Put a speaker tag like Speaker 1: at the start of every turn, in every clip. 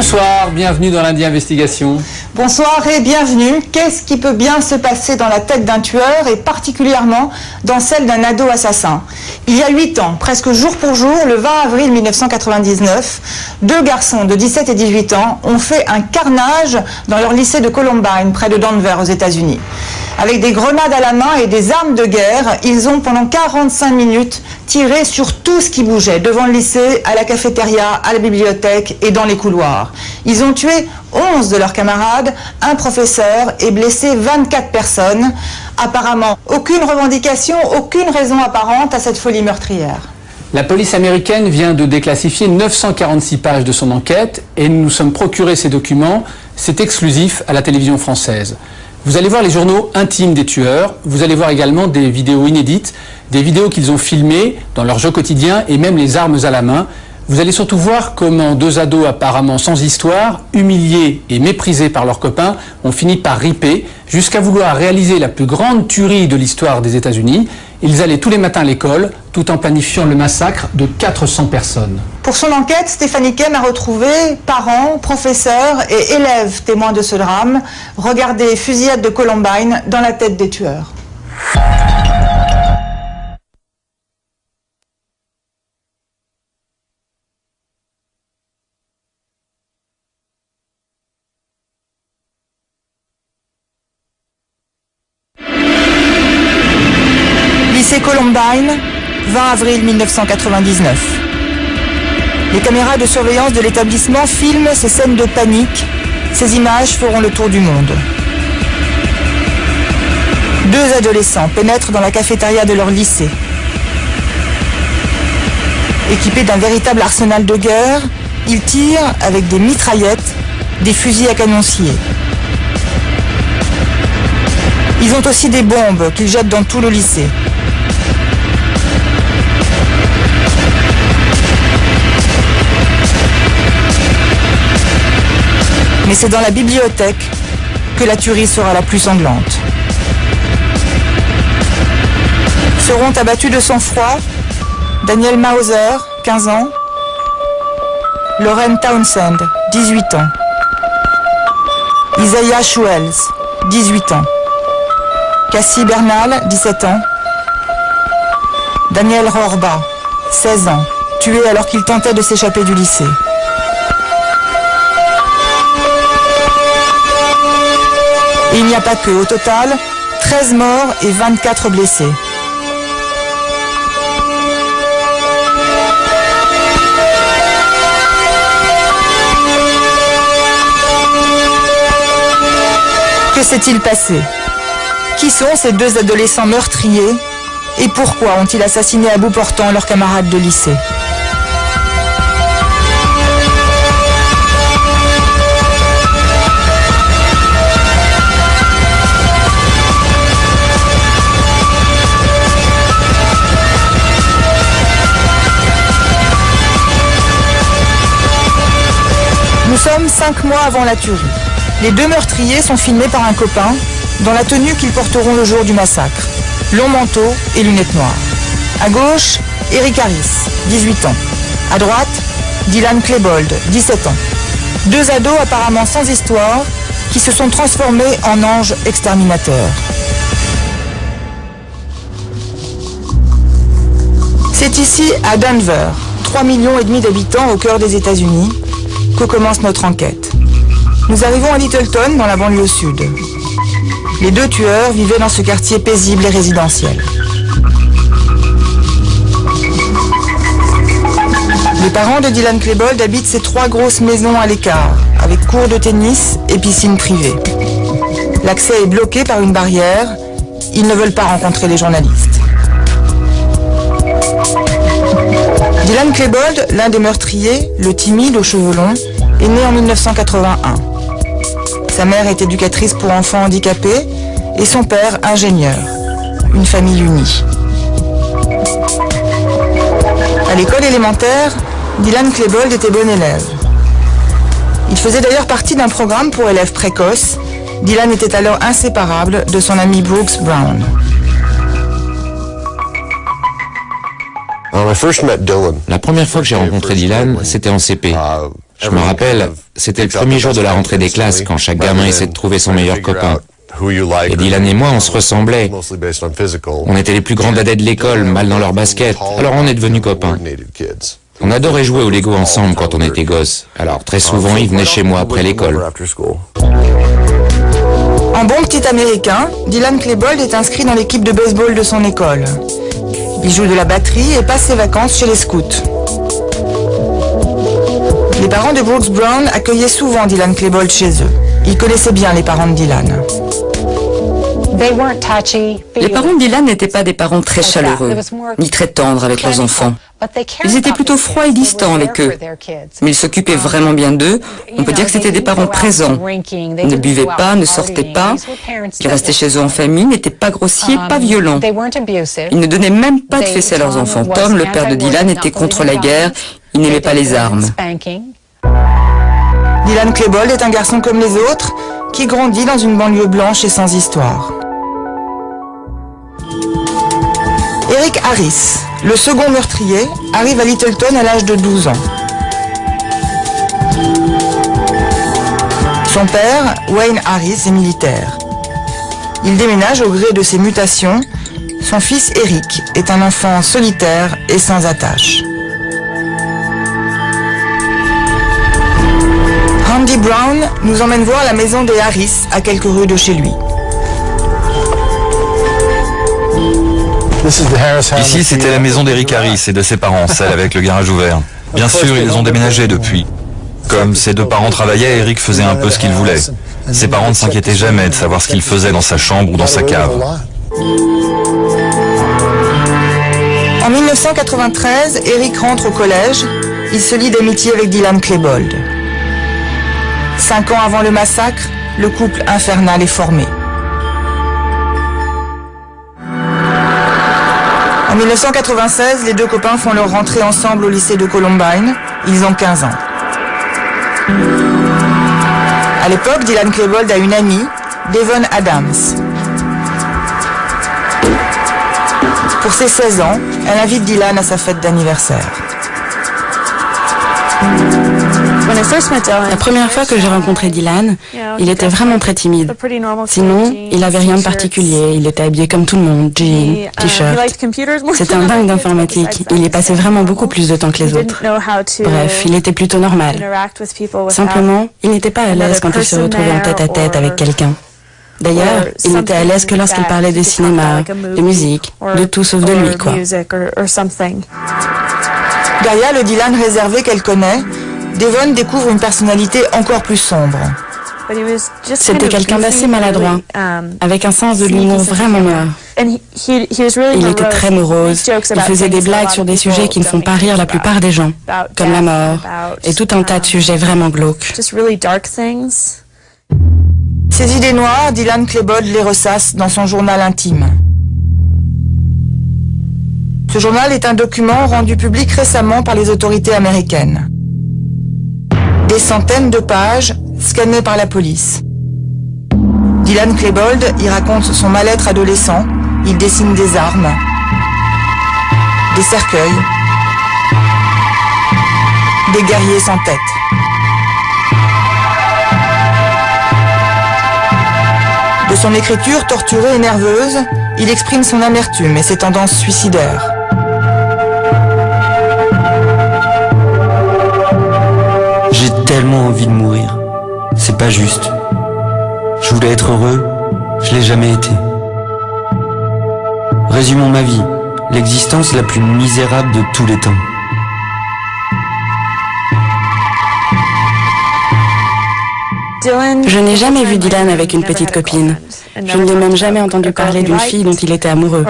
Speaker 1: Bonsoir, bienvenue dans Lundi Investigation.
Speaker 2: Bonsoir et bienvenue. Qu'est-ce qui peut bien se passer dans la tête d'un tueur et particulièrement dans celle d'un ado assassin? Il y a 8 ans, presque jour pour jour, le 20 avril 1999, deux garçons de 17 et 18 ans ont fait un carnage dans leur lycée de Columbine, près de Denver, aux États-Unis. Avec des grenades à la main et des armes de guerre, ils ont pendant 45 minutes tiré sur tout ce qui bougeait, devant le lycée, à la cafétéria, à la bibliothèque et dans les couloirs. Ils ont tué 11 de leurs camarades, un professeur et blessé 24 personnes. Apparemment, aucune revendication, aucune raison apparente à cette folie meurtrière.
Speaker 1: La police américaine vient de déclassifier 946 pages de son enquête et nous nous sommes procurés ces documents. C'est exclusif à la télévision française. Vous allez voir les journaux intimes des tueurs, vous allez voir également des vidéos inédites, des vidéos qu'ils ont filmées dans leur jeu quotidien et même les armes à la main. Vous allez surtout voir comment deux ados apparemment sans histoire, humiliés et méprisés par leurs copains, ont fini par riper jusqu'à vouloir réaliser la plus grande tuerie de l'histoire des États-Unis. Ils allaient tous les matins à l'école, tout en planifiant le massacre de 400 personnes.
Speaker 2: Pour son enquête, Stéphanie Kem a retrouvé parents, professeurs et élèves témoins de ce drame. Regardez Fusillade de Columbine dans la tête des tueurs. Lycée Columbine, 20 avril 1999. Les caméras de surveillance de l'établissement filment ces scènes de panique. Ces images feront le tour du monde. Deux adolescents pénètrent dans la cafétéria de leur lycée. Équipés d'un véritable arsenal de guerre, ils tirent avec des mitraillettes, des fusils à canon scié. Ils ont aussi des bombes qu'ils jettent dans tout le lycée. Mais c'est dans la bibliothèque que la tuerie sera la plus sanglante. Seront abattus de sang-froid Daniel Mauser, 15 ans, Lauren Townsend, 18 ans, Isaiah Schwells, 18 ans, Cassie Bernal, 17 ans, Daniel Rorba, 16 ans, tué alors qu'il tentait de s'échapper du lycée. Et il n'y a pas que, au total, 13 morts et 24 blessés. Que s'est-il passé? Qui sont ces deux adolescents meurtriers et pourquoi ont-ils assassiné à bout portant leurs camarades de lycée? Nous sommes 5 mois avant la tuerie. Les deux meurtriers sont filmés par un copain dans la tenue qu'ils porteront le jour du massacre. Long manteau et lunettes noires. À gauche, Eric Harris, 18 ans. À droite, Dylan Klebold, 17 ans. Deux ados apparemment sans histoire qui se sont transformés en anges exterminateurs. C'est ici, à Denver, 3,5 millions d'habitants au cœur des États-Unis, que commence notre enquête. Nous arrivons à Littleton, dans la banlieue sud. Les deux tueurs vivaient dans ce quartier paisible et résidentiel. Les parents de Dylan Klebold habitent ces 3 grosses maisons à l'écart, avec cours de tennis et piscine privée. L'accès est bloqué par une barrière. Ils ne veulent pas rencontrer les journalistes. Dylan Klebold, l'un des meurtriers, le timide aux cheveux longs, est né en 1981. Sa mère est éducatrice pour enfants handicapés et son père ingénieur. Une famille unie. À l'école élémentaire, Dylan Klebold était bon élève. Il faisait d'ailleurs partie d'un programme pour élèves précoces. Dylan était alors inséparable de son ami Brooks Brown.
Speaker 3: La première fois que j'ai rencontré Dylan, c'était en CP. Je me rappelle, c'était le premier jour de la rentrée des classes quand chaque gamin essaie de trouver son meilleur copain. Et Dylan et moi, on se ressemblait. On était les plus grands dadais de l'école, mal dans leur basket, alors on est devenus copains. On adorait jouer au Lego ensemble quand on était gosses, alors très souvent il venait chez moi après l'école.
Speaker 2: En bon petit américain, Dylan Klebold est inscrit dans l'équipe de baseball de son école. Il joue de la batterie et passe ses vacances chez les scouts. Les parents de Brooks Brown accueillaient souvent Dylan Klebold chez eux. Ils connaissaient bien les parents de Dylan.
Speaker 4: Les parents de Dylan n'étaient pas des parents très chaleureux, ni très tendres avec leurs enfants. Ils étaient plutôt froids et distants avec eux. Mais ils s'occupaient vraiment bien d'eux. On peut dire que c'était des parents présents. Ils ne buvaient pas, ne sortaient pas. Ils restaient chez eux en famille, n'étaient pas grossiers, pas violents. Ils ne donnaient même pas de fessées à leurs enfants. Tom, le père de Dylan, était contre la guerre. Il n'aimait pas les armes.
Speaker 2: Dylan Klebold est un garçon comme les autres, qui grandit dans une banlieue blanche et sans histoire. Eric Harris, le second meurtrier, arrive à Littleton à l'âge de 12 ans. Son père, Wayne Harris, est militaire. Il déménage au gré de ses mutations. Son fils Eric est un enfant solitaire et sans attache. Randy Brown nous emmène voir la maison des Harris à quelques rues de chez lui.
Speaker 5: Ici, c'était la maison d'Eric Harris et de ses parents, celle avec le garage ouvert. Bien sûr, ils ont déménagé depuis. Comme ses deux parents travaillaient, Eric faisait un peu ce qu'il voulait. Ses parents ne s'inquiétaient jamais de savoir ce qu'il faisait dans sa chambre ou dans sa cave.
Speaker 2: En 1993, Eric rentre au collège. Il se lie d'amitié avec Dylan Klebold. 5 ans avant le massacre, le couple infernal est formé. En 1996, les deux copains font leur rentrée ensemble au lycée de Columbine. Ils ont 15 ans. À l'époque, Dylan Klebold a une amie, Devon Adams. Pour ses 16 ans, elle invite Dylan à sa fête d'anniversaire.
Speaker 6: La première fois que j'ai rencontré Dylan, il était vraiment très timide. Sinon, il n'avait rien de particulier. Il était habillé comme tout le monde, jeans, t-shirt. C'était un dingue d'informatique. Il y passait vraiment beaucoup plus de temps que les autres. Bref, il était plutôt normal. Simplement, il n'était pas à l'aise quand il se retrouvait en tête-à-tête avec quelqu'un. D'ailleurs, il n'était à l'aise que lorsqu'il parlait de cinéma, de musique, de tout sauf de lui, quoi.
Speaker 2: Derrière le Dylan réservé qu'elle connaît, Devon découvre une personnalité encore plus sombre.
Speaker 6: C'était quelqu'un d'assez maladroit, avec un sens de l'humour vraiment noir. Il était très morose, il faisait des blagues sur des sujets qui ne font pas rire la plupart des gens, comme la mort, et tout un tas de sujets vraiment glauques.
Speaker 2: Ces idées noires, Dylan Klebold les ressasse dans son journal intime. Ce journal est un document rendu public récemment par les autorités américaines. Des centaines de pages scannées par la police. Dylan Klebold y raconte son mal-être adolescent. Il dessine des armes, des cercueils, des guerriers sans tête. De son écriture torturée et nerveuse, il exprime son amertume et ses tendances suicidaires.
Speaker 7: J'ai tellement envie de mourir. C'est pas juste. Je voulais être heureux, je l'ai jamais été. Résumons ma vie, l'existence la plus misérable de tous les temps.
Speaker 6: Je n'ai jamais vu Dylan avec une petite copine. Je ne l'ai même jamais entendu parler d'une fille dont il était amoureux.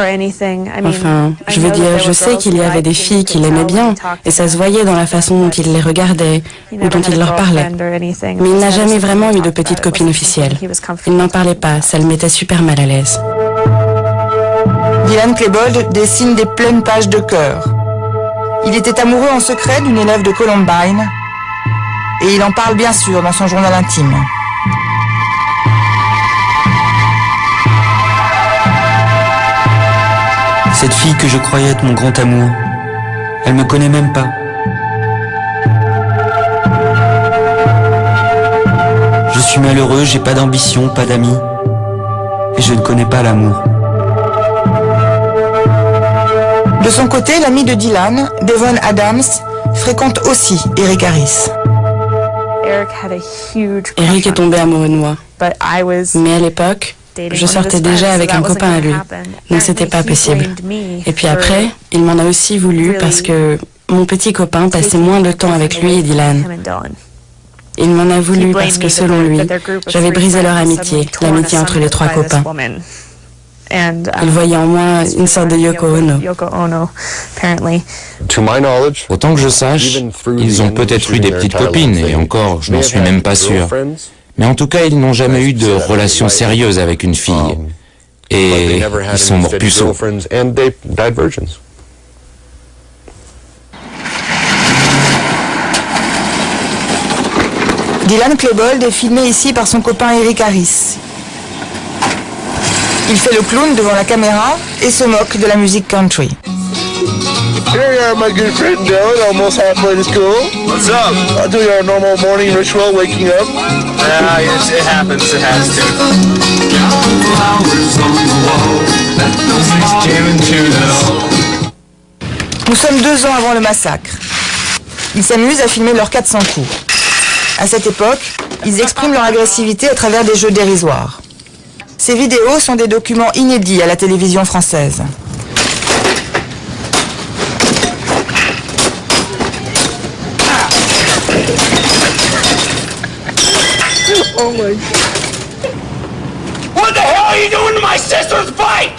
Speaker 6: Enfin, je veux dire, je sais qu'il y avait des filles qu'il aimait bien, et ça se voyait dans la façon dont il les regardait, ou dont il leur parlait. Mais il n'a jamais vraiment eu de petite copine officielle. Il n'en parlait pas, ça le mettait super mal à l'aise.
Speaker 2: Dylan Klebold dessine des pleines pages de cœur. Il était amoureux en secret d'une élève de Columbine, et il en parle bien sûr dans son journal intime.
Speaker 7: Cette fille que je croyais être mon grand amour, elle me connaît même pas. suis malheureux, j'ai pas d'ambition, pas d'amis. Et je ne connais pas l'amour.
Speaker 2: De son côté, l'ami de Dylan, Devon Adams, fréquente aussi Eric Harris.
Speaker 6: Eric est tombé amoureux de moi. Mais à l'époque, je sortais déjà avec un copain à lui, donc c'était pas possible. Et puis après, il m'en a aussi voulu parce que mon petit copain passait moins de temps avec lui et Dylan. Il m'en a voulu parce que selon lui, j'avais brisé leur amitié, l'amitié entre les trois copains. Il voyait en moi une sorte de Yoko Ono.
Speaker 3: Autant que je sache, ils ont peut-être eu des petites copines, et encore, je n'en suis même pas sûr. Mais en tout cas, ils n'ont jamais eu de relation sérieuse avec une fille. Et ils sont morts puceaux.
Speaker 2: Dylan Klebold est filmé ici par son copain Eric Harris. Il fait le clown devant la caméra et se moque de la musique country.
Speaker 8: Here you are, my good friend Dylan, almost halfway to school. What's up? I'll do your normal morning ritual, waking up. Yeah, it happens, it has to.
Speaker 2: Nous sommes 2 ans avant le massacre. Ils s'amusent à filmer leurs 400 coups. À cette époque, ils expriment leur agressivité à travers des jeux dérisoires. Ces vidéos sont des documents inédits à la télévision française.
Speaker 8: Oh my... What the hell are you doing to my sister's bike?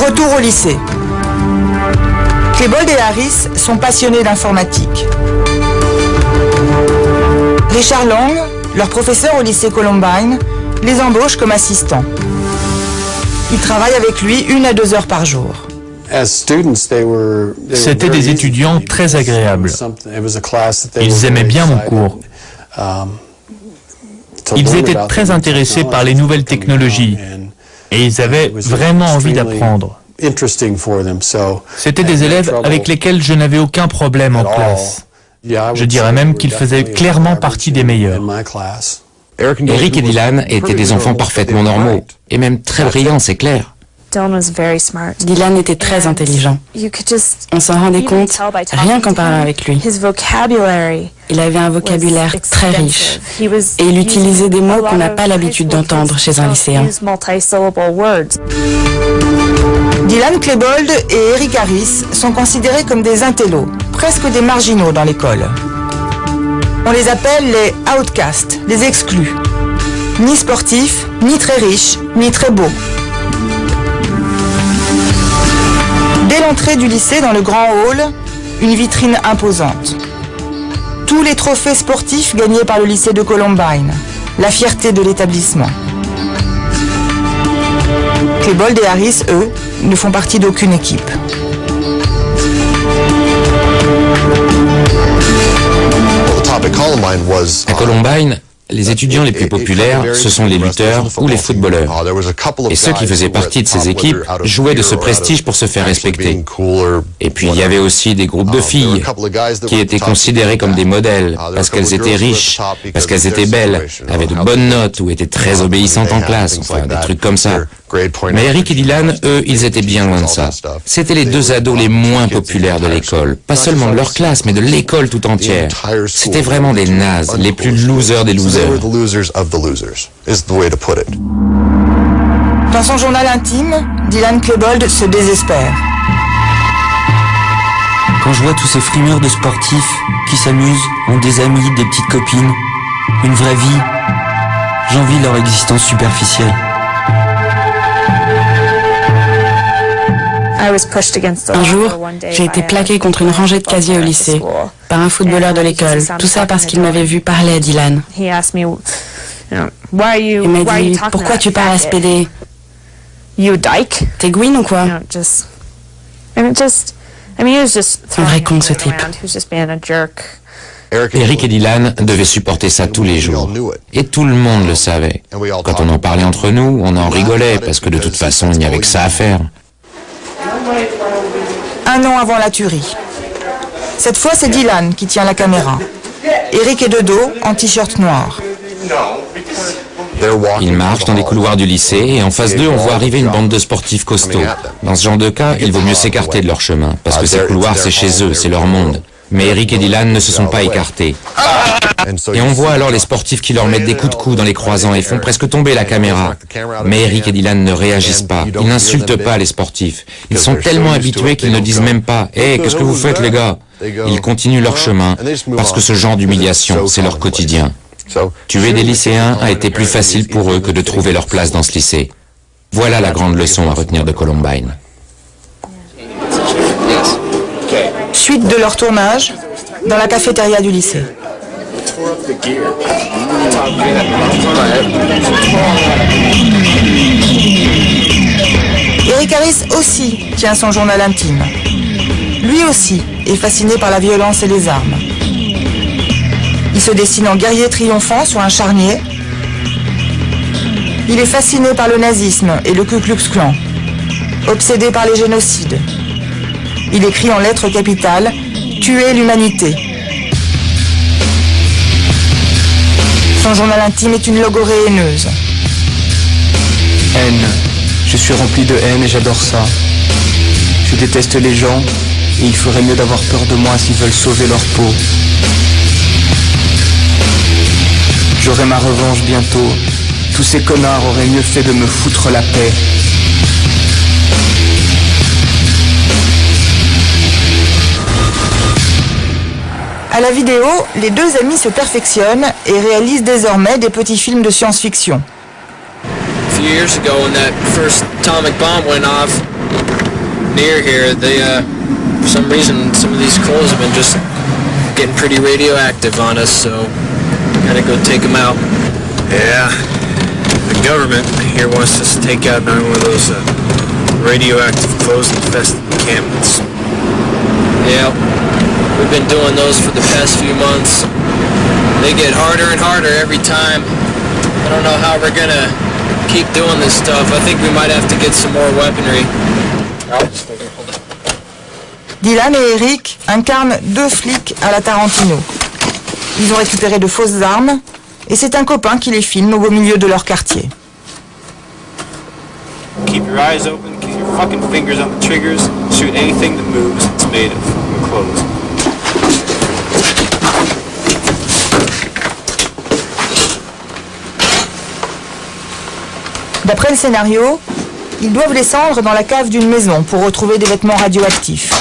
Speaker 2: Retour au lycée. Klebold et Harris sont passionnés d'informatique. Richard Lang, leur professeur au lycée Columbine, les embauche comme assistants. Ils travaillent avec lui 1 à 2 heures par jour.
Speaker 9: C'étaient des étudiants très agréables. Ils aimaient bien mon cours. Ils étaient très intéressés par les nouvelles technologies et ils avaient vraiment envie d'apprendre. C'étaient des élèves avec lesquels je n'avais aucun problème en classe. Je dirais même qu'ils faisaient clairement partie des meilleurs.
Speaker 3: Eric et Dylan étaient des enfants parfaitement normaux, et même très brillants, c'est clair.
Speaker 6: Dylan était très intelligent. On s'en rendait compte rien qu'en parlant avec lui. Il avait un vocabulaire très riche et il utilisait des mots qu'on n'a pas l'habitude d'entendre chez un lycéen.
Speaker 2: Dylan Klebold et Eric Harris sont considérés comme des intellos, presque des marginaux dans l'école. On les appelle les outcasts, les exclus. Ni sportifs, ni très riches, ni très beaux. Dès l'entrée du lycée dans le grand hall, une vitrine imposante. Tous les trophées sportifs gagnés par le lycée de Columbine, la fierté de l'établissement. Klebold et Harris, eux, ne font partie d'aucune équipe.
Speaker 3: À Columbine, les étudiants les plus populaires, ce sont les lutteurs ou les footballeurs. Et ceux qui faisaient partie de ces équipes jouaient de ce prestige pour se faire respecter. Et puis il y avait aussi des groupes de filles qui étaient considérées comme des modèles parce qu'elles étaient riches, parce qu'elles étaient belles, avaient de bonnes notes ou étaient très obéissantes en classe, enfin des trucs comme ça. Mais Eric et Dylan, eux, ils étaient bien loin de ça. C'étaient les 2 ados les moins populaires de l'école. Pas seulement de leur classe, mais de l'école tout entière. C'était vraiment des nazes, les plus losers des losers.
Speaker 2: Dans son journal intime, Dylan Klebold se désespère.
Speaker 7: Quand je vois tous ces frimeurs de sportifs qui s'amusent, ont des amis, des petites copines, une vraie vie, j'envie leur existence superficielle.
Speaker 6: Un jour, j'ai été plaqué contre une rangée de casiers au lycée par un footballeur de l'école. Tout ça parce qu'il m'avait vu parler à Dylan. Il m'a dit « Pourquoi tu parles à ce PD ? T'es Gwyn ou quoi ?» Un vrai con, ce type.
Speaker 3: Eric et Dylan devaient supporter ça tous les jours. Et tout le monde le savait. Quand on en parlait entre nous, on en rigolait parce que de toute façon, il n'y avait que ça à faire.
Speaker 2: 1 an avant la tuerie. Cette fois, c'est Dylan qui tient la caméra. Eric est de dos, en t-shirt noir.
Speaker 3: Ils marchent dans les couloirs du lycée et en face d'eux, on voit arriver une bande de sportifs costauds. Dans ce genre de cas, il vaut mieux s'écarter de leur chemin, parce que ces couloirs, c'est chez eux, c'est leur monde. Mais Eric et Dylan ne se sont pas écartés. Et on voit alors les sportifs qui leur mettent des coups de coude dans les croisants et font presque tomber la caméra. Mais Eric et Dylan ne réagissent pas, ils n'insultent pas les sportifs. Ils sont tellement habitués qu'ils ne disent même pas « Hey, qu'est-ce que vous faites les gars ?» Ils continuent leur chemin, parce que ce genre d'humiliation, c'est leur quotidien. Tuer des lycéens a été plus facile pour eux que de trouver leur place dans ce lycée. Voilà la grande leçon à retenir de Columbine.
Speaker 2: Suite de leur tournage, dans la cafétéria du lycée. Eric Harris aussi tient son journal intime. Lui aussi est fasciné par la violence et les armes. Il se dessine en guerrier triomphant sur un charnier. Il est fasciné par le nazisme et le Ku Klux Klan, obsédé par les génocides. Il écrit en lettres capitales « Tuer l'humanité ». Son journal intime est une logorée haineuse.
Speaker 7: Haine. Je suis rempli de haine et j'adore ça. Je déteste les gens et il ferait mieux d'avoir peur de moi s'ils veulent sauver leur peau. J'aurai ma revanche bientôt. Tous ces connards auraient mieux fait de me foutre la paix.
Speaker 2: À la vidéo, les deux amis se perfectionnent et réalisent désormais des petits films de science-fiction.
Speaker 10: A few years ago when that first atomic bomb went off near here, they for some reason some of these clothes have been just getting pretty radioactive on us, so gotta go take them out.
Speaker 11: Yeah, the government here wants us to take out another one of those radioactive clothes infested encampments.
Speaker 10: Yeah, we've been doing those for the past few months. They get harder and harder every time. I don't know how we're gonna keep doing this stuff. I think we might have to get some more weaponry.
Speaker 2: Dylan et Eric incarnent deux flics à la Tarantino. Ils ont récupéré de fausses armes et c'est un copain qui les filme au beau milieu de leur quartier.
Speaker 11: Keep your eyes open, keep your fucking fingers on the triggers, shoot anything that moves, it's made of clothes.
Speaker 2: D'après le scénario, ils doivent descendre dans la cave d'une maison pour retrouver des vêtements radioactifs.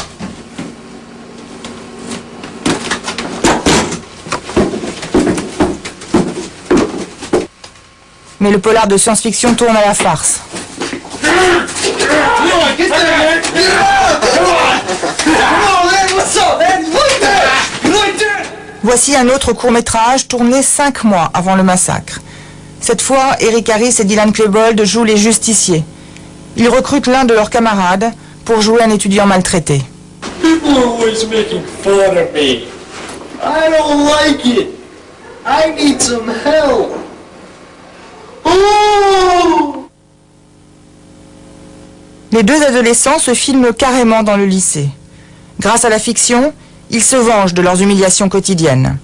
Speaker 2: Mais le polar de science-fiction tourne à la farce. Voici un autre court-métrage tourné 5 mois avant le massacre. Cette fois, Eric Harris et Dylan Klebold jouent les justiciers. Ils recrutent l'un de leurs camarades pour jouer un étudiant maltraité.
Speaker 12: People are always making fun of me. I don't like it. I need some help. Oh!
Speaker 2: Les deux adolescents se filment carrément dans le lycée. Grâce à la fiction, ils se vengent de leurs humiliations quotidiennes.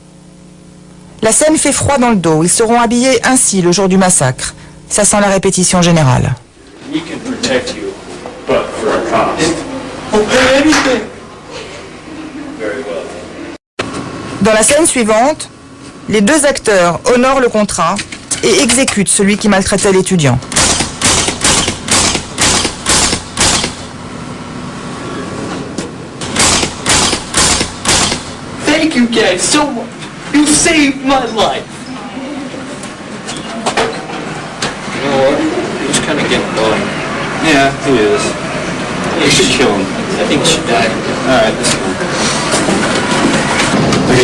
Speaker 2: La scène fait froid dans le dos. Ils seront habillés ainsi le jour du massacre. Ça sent la répétition générale.
Speaker 12: We can protect you, but for a cost. I'll pay anything. Very well.
Speaker 2: Dans la scène suivante, les deux acteurs honorent le contrat et exécutent celui qui maltraitait l'étudiant.
Speaker 12: Thank you guys so much. You saved my life.
Speaker 10: You know what? He's kind of getting going.
Speaker 11: Yeah, he is. You should kill him.
Speaker 10: I think he should die.
Speaker 11: Alright, this one.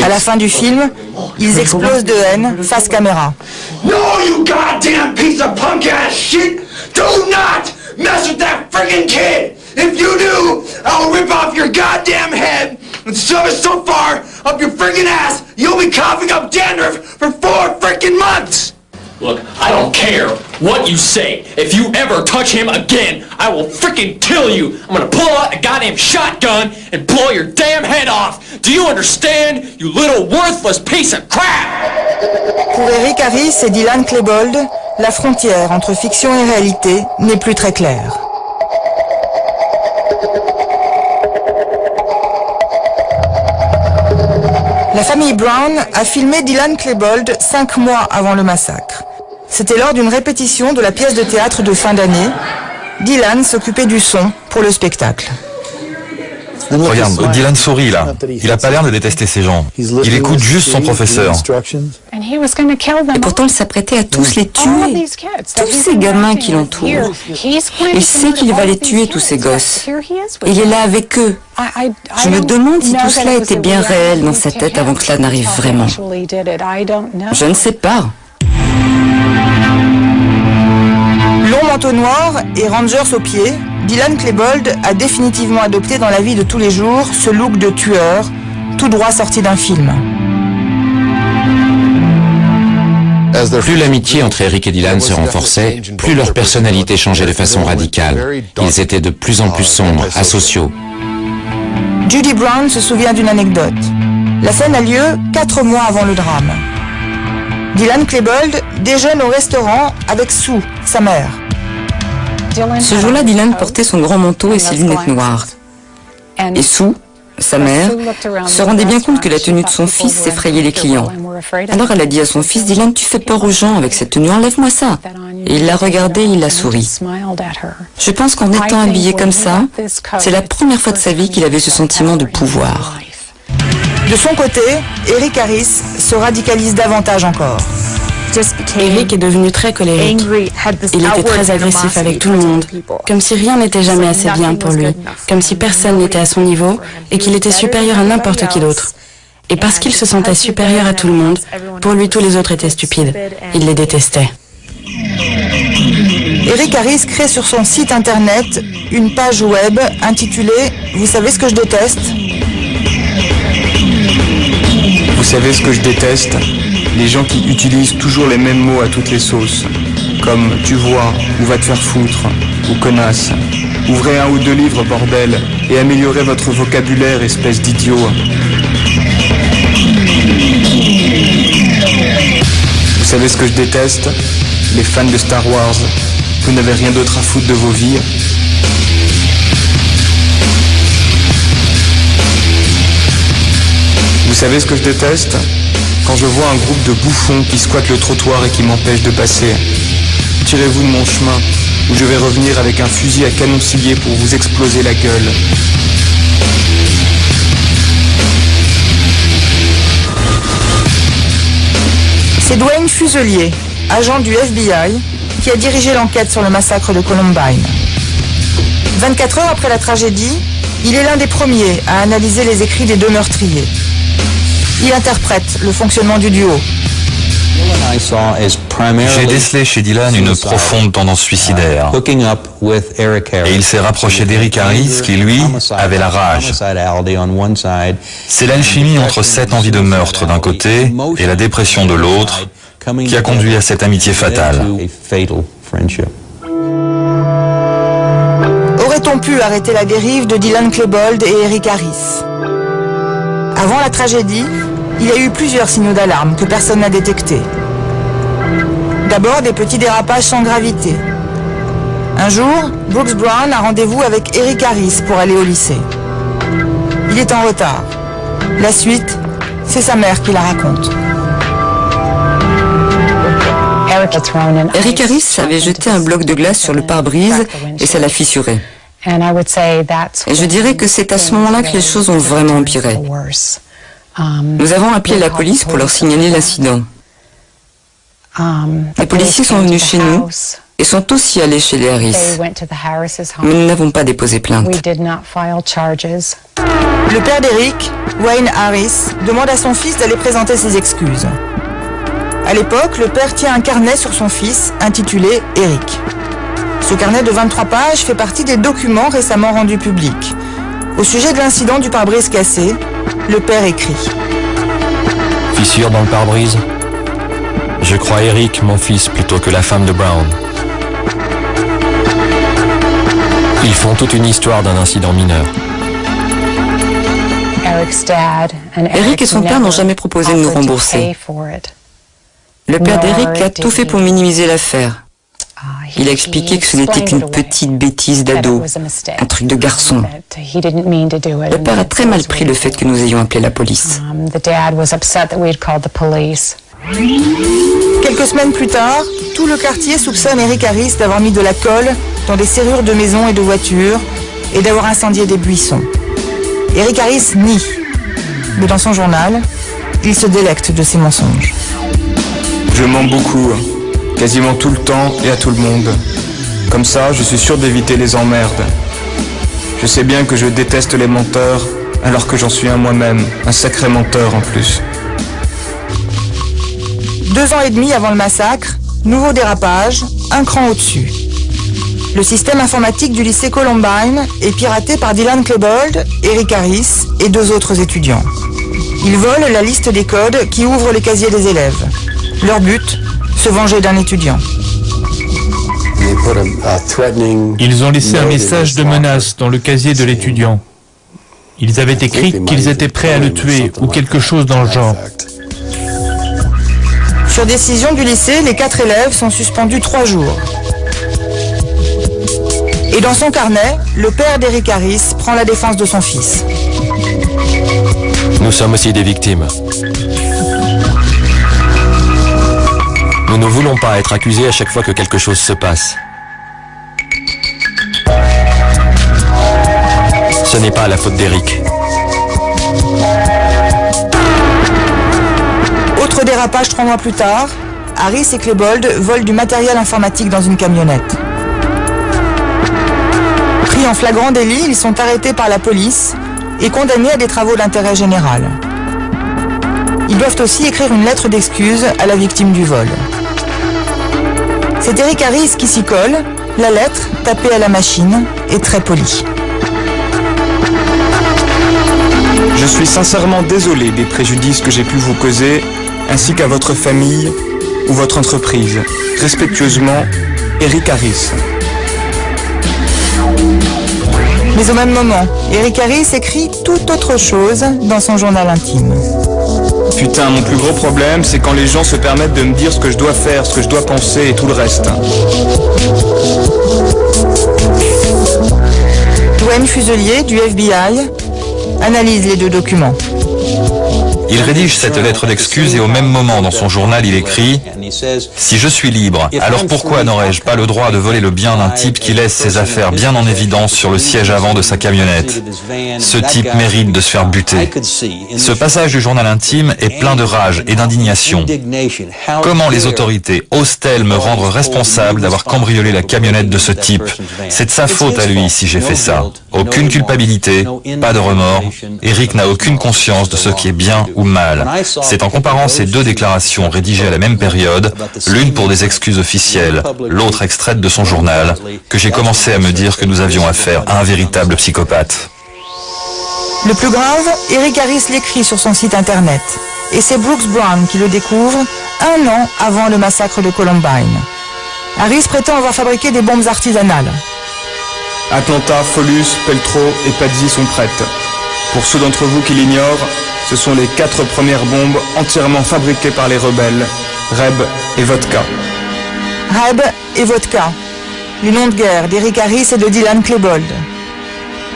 Speaker 2: À la fin du film, ils explosent de haine face caméra.
Speaker 12: No, you goddamn piece of punk-ass shit! Do not mess with that friggin' kid! If you do, I'll rip off your goddamn head and shove it so far up your friggin' ass, you'll be coughing up dandruff for 4 frickin' months!
Speaker 13: Look, I don't care what you say. If you ever touch him again, I will freaking kill you. I'm gonna pull out a goddamn shotgun and blow your damn head off. Do you understand, you little worthless piece of crap?
Speaker 2: Pour Eric Harris et Dylan Klebold, la frontière entre fiction et réalité n'est plus très claire. La famille Brown a filmé Dylan Klebold 5 mois avant le massacre. C'était lors d'une répétition de la pièce de théâtre de fin d'année. Dylan s'occupait du son pour le spectacle.
Speaker 5: Regarde, Dylan sourit là. Il a pas l'air de détester ces gens. Il écoute juste son professeur.
Speaker 4: Et pourtant, il s'apprêtait à tous les tuer. Tous ces gamins qui l'entourent. Il sait qu'il va les tuer, tous ces gosses. Il est là avec eux. Je me demande si tout cela était bien réel dans sa tête avant que cela n'arrive vraiment. Je ne sais pas.
Speaker 2: Long manteau noir et Rangers aux pieds, Dylan Klebold a définitivement adopté dans la vie de tous les jours ce look de tueur, tout droit sorti d'un film.
Speaker 3: Plus l'amitié entre Eric et Dylan se renforçait, plus leur personnalité changeait de façon radicale. Ils étaient de plus en plus sombres, asociaux.
Speaker 2: Judy Brown se souvient d'une anecdote. La scène a lieu 4 mois avant le drame. Dylan Klebold déjeune au restaurant avec Sue, sa mère.
Speaker 4: Ce jour-là, Dylan portait son grand manteau et ses lunettes noires. Et Sue, sa mère, se rendait bien compte que la tenue de son fils effrayait les clients. Alors elle a dit à son fils, Dylan, tu fais peur aux gens avec cette tenue, enlève-moi ça. Et il l'a regardé et il a souri. Je pense qu'en étant habillé comme ça, c'est la première fois de sa vie qu'il avait ce sentiment de pouvoir.
Speaker 2: De son côté, Eric Harris se radicalise davantage encore.
Speaker 6: Eric est devenu très colérique. Il était très agressif avec tout le monde, comme si rien n'était jamais assez bien pour lui, comme si personne n'était à son niveau et qu'il était supérieur à n'importe qui d'autre. Et parce qu'il se sentait supérieur à tout le monde, pour lui tous les autres étaient stupides. Il les détestait.
Speaker 2: Eric Harris crée sur son site internet une page web intitulée « Vous savez ce que je déteste ?»
Speaker 14: Vous savez ce que je déteste? Les gens qui utilisent toujours les mêmes mots à toutes les sauces, comme « tu vois » ou « va te faire foutre » ou « connasse ». Ouvrez 1 ou 2 livres, bordel, et améliorez votre vocabulaire, espèce d'idiot. Vous savez ce que je déteste? Les fans de Star Wars. Vous n'avez rien d'autre à foutre de vos vies. Vous savez ce que je déteste? Quand je vois un groupe de bouffons qui squattent le trottoir et qui m'empêchent de passer. Tirez-vous de mon chemin, ou je vais revenir avec un fusil à canon scié pour vous exploser la gueule.
Speaker 2: C'est Dwayne Fuselier, agent du FBI, qui a dirigé l'enquête sur le massacre de Columbine. 24 heures après la tragédie, il est l'un des premiers à analyser les écrits des 2 meurtriers. Il interprète le fonctionnement du duo.
Speaker 5: J'ai décelé chez Dylan une profonde tendance suicidaire. Et il s'est rapproché d'Eric Harris qui, lui, avait la rage. C'est l'alchimie entre cette envie de meurtre d'un côté et la dépression de l'autre qui a conduit à cette amitié fatale.
Speaker 2: Aurait-on pu arrêter la dérive de Dylan Klebold et Eric Harris? Avant la tragédie, il y a eu plusieurs signaux d'alarme que personne n'a détectés. D'abord, des petits dérapages sans gravité. Un jour, Brooks Brown a rendez-vous avec Eric Harris pour aller au lycée. Il est en retard. La suite, c'est sa mère qui la raconte.
Speaker 4: Eric Harris avait jeté un bloc de glace sur le pare-brise et ça l'a fissuré. Et je dirais que c'est à ce moment-là que les choses ont vraiment empiré. Nous avons appelé la police pour leur signaler l'incident. Les policiers sont venus chez nous et sont aussi allés chez les Harris. Mais nous n'avons pas déposé plainte.
Speaker 2: Le père d'Eric, Wayne Harris, demande à son fils d'aller présenter ses excuses. À l'époque, le père tient un carnet sur son fils intitulé Eric. Ce carnet de 23 pages fait partie des documents récemment rendus publics. Au sujet de l'incident du pare-brise cassé, le père écrit.
Speaker 15: Fissure dans le pare-brise. Je crois Eric, mon fils, plutôt que la femme de Brown. Ils font toute une histoire d'un incident mineur.
Speaker 4: Eric et son père n'ont jamais proposé de nous rembourser. Le père d'Eric a tout fait pour minimiser l'affaire. Il a expliqué que ce n'était qu'une petite bêtise d'ado, un truc de garçon. Le père a très mal pris le fait que nous ayons appelé la police.
Speaker 2: Quelques semaines plus tard, tout le quartier soupçonne Eric Harris d'avoir mis de la colle dans des serrures de maisons et de voitures et d'avoir incendié des buissons. Eric Harris nie, mais dans son journal, il se délecte de ses mensonges.
Speaker 14: Je mens beaucoup, quasiment tout le temps et à tout le monde. Comme ça, je suis sûr d'éviter les emmerdes. Je sais bien que je déteste les menteurs, alors que j'en suis un moi-même, un sacré menteur en plus.
Speaker 2: 2 ans et demi avant le massacre, nouveau dérapage, un cran au-dessus. Le système informatique du lycée Columbine est piraté par Dylan Klebold, Eric Harris et 2 autres étudiants. Ils volent la liste des codes qui ouvrent les casiers des élèves. Leur but, se venger d'un étudiant.
Speaker 9: Ils ont laissé un message de menace dans le casier de l'étudiant. Ils avaient écrit qu'ils étaient prêts à le tuer ou quelque chose dans le genre.
Speaker 2: Sur décision du lycée, les 4 élèves sont suspendus 3 jours. Et dans son carnet, le père d'Eric Harris prend la défense de son fils.
Speaker 15: Nous sommes aussi des victimes. Nous ne voulons pas être accusés à chaque fois que quelque chose se passe. Ce n'est pas la faute d'Eric.
Speaker 2: Autre dérapage 3 mois plus tard, Harris et Klebold volent du matériel informatique dans une camionnette. Pris en flagrant délit, ils sont arrêtés par la police et condamnés à des travaux d'intérêt général. Ils doivent aussi écrire une lettre d'excuse à la victime du vol. C'est Eric Harris qui s'y colle, la lettre, tapée à la machine, est très polie.
Speaker 14: Je suis sincèrement désolé des préjudices que j'ai pu vous causer, ainsi qu'à votre famille ou votre entreprise. Respectueusement, Eric Harris.
Speaker 2: Mais au même moment, Eric Harris écrit tout autre chose dans son journal intime.
Speaker 14: Putain, mon plus gros problème, c'est quand les gens se permettent de me dire ce que je dois faire, ce que je dois penser et tout le reste.
Speaker 2: Dwayne Fuselier, du FBI, analyse les 2 documents.
Speaker 5: Il rédige cette lettre d'excuse et au même moment dans son journal il écrit « Si je suis libre, alors pourquoi n'aurais-je pas le droit de voler le bien d'un type qui laisse ses affaires bien en évidence sur le siège avant de sa camionnette? Ce type mérite de se faire buter. » Ce passage du journal intime est plein de rage et d'indignation. Comment les autorités osent-elles me rendre responsable d'avoir cambriolé la camionnette de ce type? C'est de sa faute à lui si j'ai fait ça. Aucune culpabilité, pas de remords. Eric n'a aucune conscience de ce qui est bien ou mal. C'est en comparant ces 2 déclarations rédigées à la même période, l'une pour des excuses officielles, l'autre extraite de son journal, que j'ai commencé à me dire que nous avions affaire à un véritable psychopathe.
Speaker 2: Le plus grave, Eric Harris l'écrit sur son site internet. Et c'est Brooks Brown qui le découvre 1 an avant le massacre de Columbine. Harris prétend avoir fabriqué des bombes artisanales.
Speaker 14: Atlanta, Folus, Peltro et Pazzi sont prêtes. Pour ceux d'entre vous qui l'ignorent, ce sont les 4 premières bombes entièrement fabriquées par les rebelles, Reb et Vodka.
Speaker 2: Reb et Vodka, les noms de guerre d'Eric Harris et de Dylan Klebold.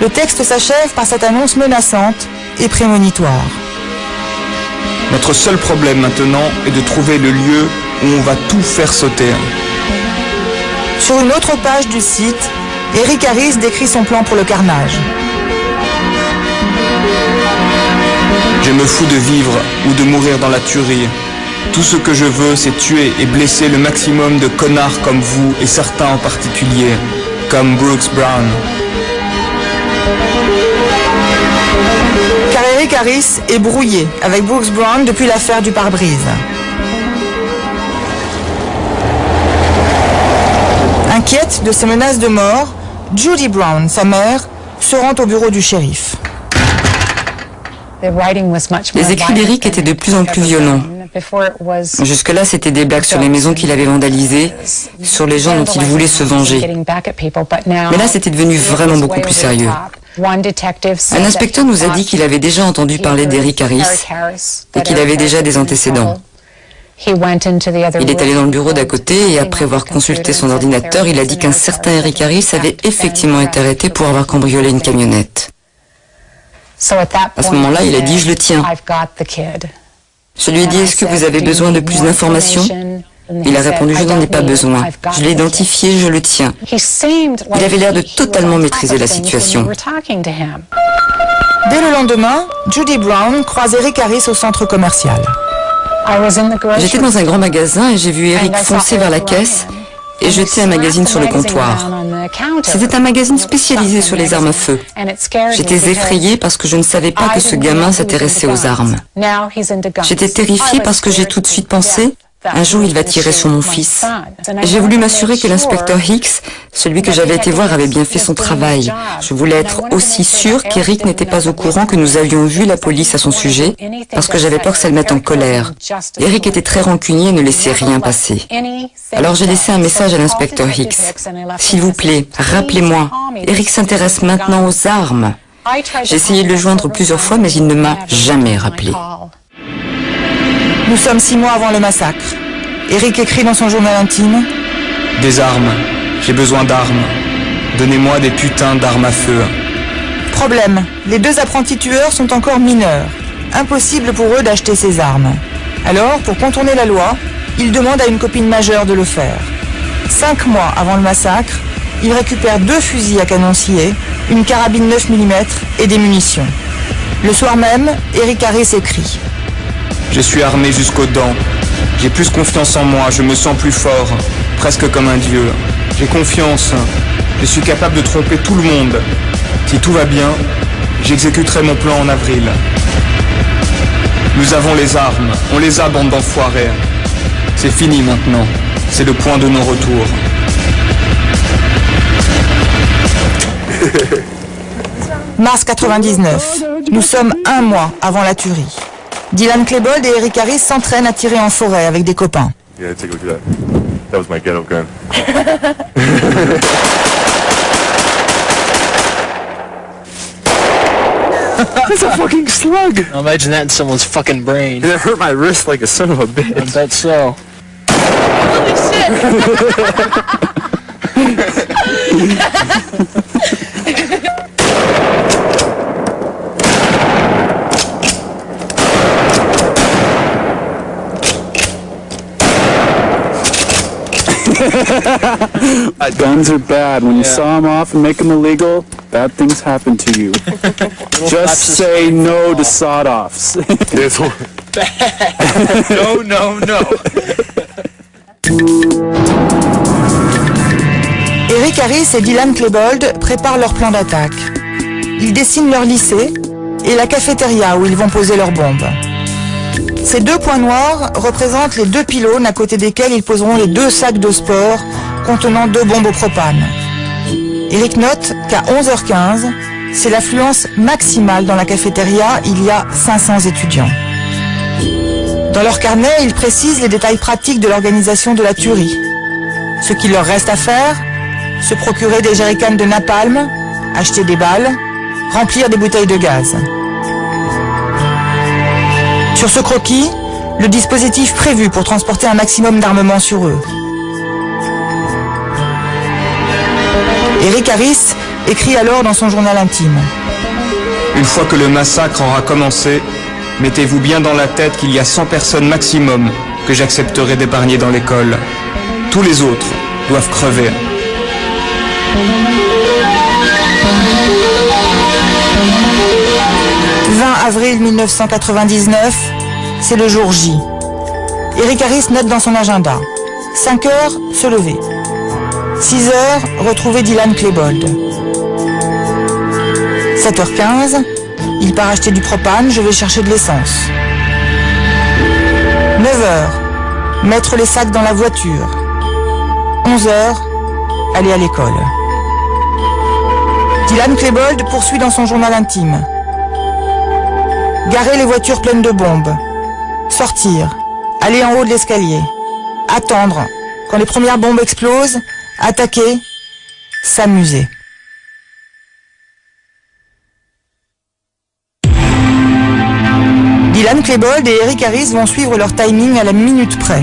Speaker 2: Le texte s'achève par cette annonce menaçante et prémonitoire.
Speaker 14: Notre seul problème maintenant est de trouver le lieu où on va tout faire sauter.
Speaker 2: Sur une autre page du site, Eric Harris décrit son plan pour le carnage.
Speaker 14: Je me fous de vivre ou de mourir dans la tuerie. Tout ce que je veux, c'est tuer et blesser le maximum de connards comme vous et certains en particulier, comme Brooks Brown.
Speaker 2: Car Eric Harris est brouillé avec Brooks Brown depuis l'affaire du pare-brise. Inquiète de ces menaces de mort, Judy Brown, sa mère, se rend au bureau du shérif.
Speaker 4: Les écrits d'Eric étaient de plus en plus violents. Jusque-là, c'était des blagues sur les maisons qu'il avait vandalisées, sur les gens dont il voulait se venger. Mais là, c'était devenu vraiment beaucoup plus sérieux. Un inspecteur nous a dit qu'il avait déjà entendu parler d'Eric Harris et qu'il avait déjà des antécédents. Il est allé dans le bureau d'à côté et après avoir consulté son ordinateur, il a dit qu'un certain Eric Harris avait effectivement été arrêté pour avoir cambriolé une camionnette. À ce moment-là, il a dit « je le tiens ». Je lui ai dit « est-ce que vous avez besoin de plus d'informations ?» Il a répondu « je n'en ai pas besoin. Je l'ai identifié, je le tiens ». Il avait l'air de totalement maîtriser la situation.
Speaker 2: Dès le lendemain, Judy Brown croise Eric Harris au centre commercial.
Speaker 4: J'étais dans un grand magasin et j'ai vu Eric foncer vers la caisse et jeter un magazine sur le comptoir. C'était un magazine spécialisé sur les armes à feu. J'étais effrayée parce que je ne savais pas que ce gamin s'intéressait aux armes. J'étais terrifiée parce que j'ai tout de suite pensé, un jour il va tirer sur mon fils. J'ai voulu m'assurer que l'inspecteur Hicks, celui que j'avais été voir, avait bien fait son travail. Je voulais être aussi sûre qu'Eric n'était pas au courant que nous avions vu la police à son sujet, parce que j'avais peur que ça le mette en colère. Eric était très rancunier et ne laissait rien passer. Alors j'ai laissé un message à l'inspecteur Hicks. S'il vous plaît, rappelez-moi, Eric s'intéresse maintenant aux armes. J'ai essayé de le joindre plusieurs fois, mais il ne m'a jamais rappelé.
Speaker 2: Nous sommes 6 mois avant le massacre. Eric écrit dans son journal intime
Speaker 14: « Des armes. J'ai besoin d'armes. Donnez-moi des putains d'armes à feu. »
Speaker 2: Problème, les 2 apprentis tueurs sont encore mineurs. Impossible pour eux d'acheter ces armes. Alors, pour contourner la loi, ils demandent à une copine majeure de le faire. 5 mois avant le massacre, ils récupèrent 2 fusils à canon scié, une carabine 9 mm et des munitions. Le soir même, Eric Harris écrit «
Speaker 14: Je suis armé jusqu'aux dents. J'ai plus confiance en moi, je me sens plus fort, presque comme un dieu. J'ai confiance. Je suis capable de tromper tout le monde. Si tout va bien, j'exécuterai mon plan en avril. Nous avons les armes, on les a, bande d'enfoirés. C'est fini maintenant, c'est le point de non-retour. »
Speaker 2: Mars 99. Nous sommes 1 mois avant la tuerie. Dylan Klebold et Eric Harris s'entraînent à tirer en forêt avec des copains.
Speaker 8: Yeah, take a look at that. That was my ghetto gun. That's a fucking slug!
Speaker 10: Imagine that in someone's fucking brain.
Speaker 8: And it hurt my wrist like a son of a bitch.
Speaker 10: I bet so. Holy
Speaker 16: Guns are bad. When you saw them off and make them illegal, bad things happen to you. Just say no to sawed-offs.
Speaker 8: No, no, no.
Speaker 2: Eric Harris et Dylan Klebold préparent leur plan d'attaque. Ils dessinent leur lycée et la cafétéria où ils vont poser leurs bombes. Ces 2 points noirs représentent les 2 pylônes à côté desquels ils poseront les 2 sacs de sport contenant 2 bombes au propane. Eric note qu'à 11h15, c'est l'affluence maximale dans la cafétéria, il y a 500 étudiants. Dans leur carnet, ils précisent les détails pratiques de l'organisation de la tuerie. Ce qu'il leur reste à faire, se procurer des jerrycans de napalm, acheter des balles, remplir des bouteilles de gaz. Sur ce croquis, le dispositif prévu pour transporter un maximum d'armement sur eux. Eric Harris écrit alors dans son journal intime.
Speaker 14: Une fois que le massacre aura commencé, mettez-vous bien dans la tête qu'il y a 100 personnes maximum que j'accepterai d'épargner dans l'école. Tous les autres doivent crever.
Speaker 2: « 20 avril 1999, c'est le jour J. Eric Harris note dans son agenda. 5 heures, se lever. 6 heures, retrouver Dylan Klebold. 7h15, il part acheter du propane, je vais chercher de l'essence. 9h, mettre les sacs dans la voiture. 11h, aller à l'école. Dylan Klebold poursuit dans son journal intime. Garer les voitures pleines de bombes. Sortir. aller en haut de l'escalier, attendre, quand les premières bombes explosent, attaquer, s'amuser. Dylan Klebold et Eric Harris vont suivre leur timing à la minute près.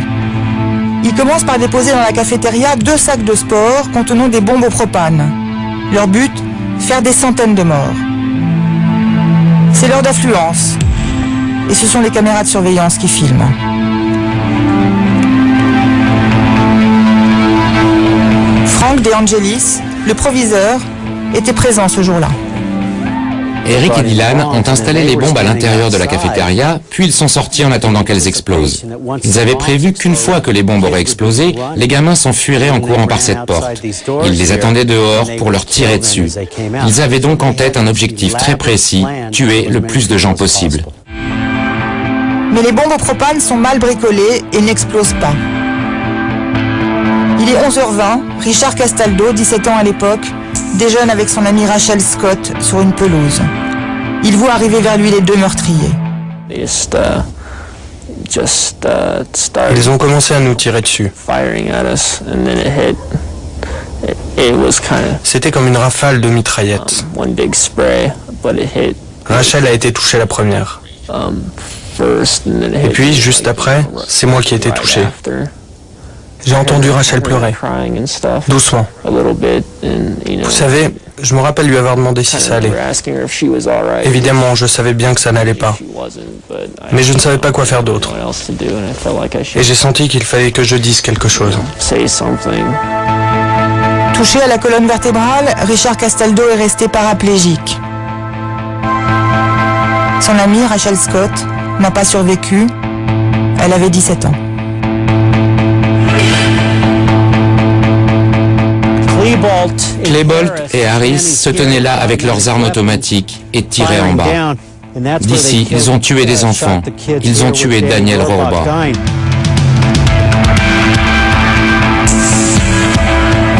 Speaker 2: Ils commencent par déposer dans la cafétéria 2 sacs de sport contenant des bombes au propane. Leur but, faire des centaines de morts. C'est l'heure d'affluence. Et ce sont les caméras de surveillance qui filment. Frank De Angelis, le proviseur, était présent ce jour-là.
Speaker 3: Eric et Dylan ont installé les bombes à l'intérieur de la cafétéria, puis ils sont sortis en attendant qu'elles explosent. Ils avaient prévu qu'une fois que les bombes auraient explosé, les gamins s'enfuiraient en courant par cette porte. Ils les attendaient dehors pour leur tirer dessus. Ils avaient donc en tête un objectif très précis, tuer le plus de gens possible.
Speaker 2: Mais les bombes au propane sont mal bricolées et n'explosent pas. Il est 11h20, Richard Castaldo, 17 ans à l'époque, déjeune avec son amie Rachel Scott sur une pelouse. Il voit arriver vers lui les 2 meurtriers.
Speaker 14: Ils ont commencé à nous tirer dessus. C'était comme une rafale de mitraillettes. Rachel a été touchée la première. Et puis, juste après, c'est moi qui ai été touché. J'ai entendu Rachel pleurer, doucement. Vous savez, je me rappelle lui avoir demandé si ça allait. Évidemment, je savais bien que ça n'allait pas. Mais je ne savais pas quoi faire d'autre. Et j'ai senti qu'il fallait que je dise quelque chose.
Speaker 2: Touché à la colonne vertébrale, Richard Castaldo est resté paraplégique. Son amie, Rachel Scott, n'a pas survécu. Elle avait 17 ans.
Speaker 3: Klebold et Harris se tenaient là avec leurs armes automatiques et tiraient en bas. D'ici, ils ont tué des enfants. Ils ont tué Daniel Rorba.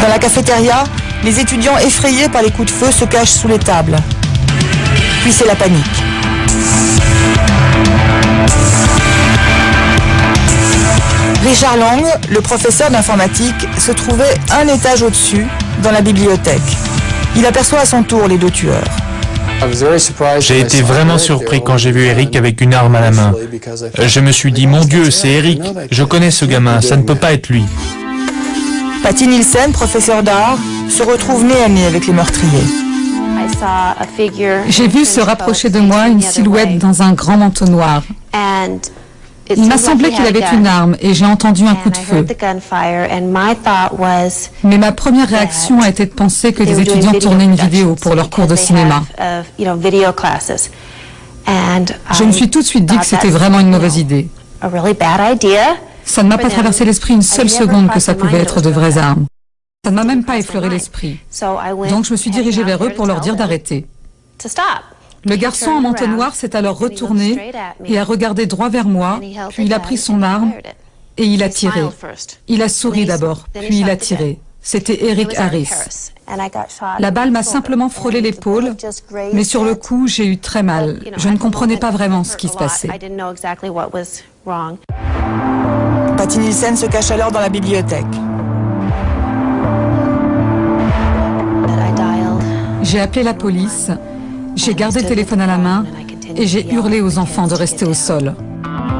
Speaker 2: Dans la cafétéria, les étudiants effrayés par les coups de feu se cachent sous les tables. Puis c'est la panique. Richard Lang, le professeur d'informatique, se trouvait un étage au-dessus, dans la bibliothèque. Il aperçoit à son tour les 2 tueurs.
Speaker 9: J'ai été vraiment surpris quand j'ai vu Eric avec une arme à la main. Je me suis dit, mon Dieu, c'est Eric. Je connais ce gamin, ça ne peut pas être lui.
Speaker 2: Patty Nielsen, professeur d'art, se retrouve nez à nez avec les meurtriers.
Speaker 17: J'ai vu se rapprocher de moi une silhouette dans un grand manteau noir. Il m'a semblé qu'il avait une arme et j'ai entendu un coup de feu. Mais ma première réaction a été de penser que des étudiants tournaient une vidéo pour leur cours de cinéma. Je me suis tout de suite dit que c'était vraiment une mauvaise idée. Ça ne m'a pas traversé l'esprit une seule seconde que ça pouvait être de vraies armes. Ça ne m'a même pas effleuré l'esprit. Donc je me suis dirigée vers eux pour leur dire d'arrêter. Le garçon en manteau noir s'est alors retourné et a regardé droit vers moi, puis il a pris son arme et il a tiré. Il a souri d'abord, puis il a tiré. C'était Eric Harris. La balle m'a simplement frôlé l'épaule, mais sur le coup, j'ai eu très mal. Je ne comprenais pas vraiment ce qui se passait.
Speaker 2: Patty Nielsen se cache alors dans la bibliothèque.
Speaker 17: J'ai appelé la police. J'ai gardé le téléphone à la main et j'ai hurlé aux enfants de rester au sol.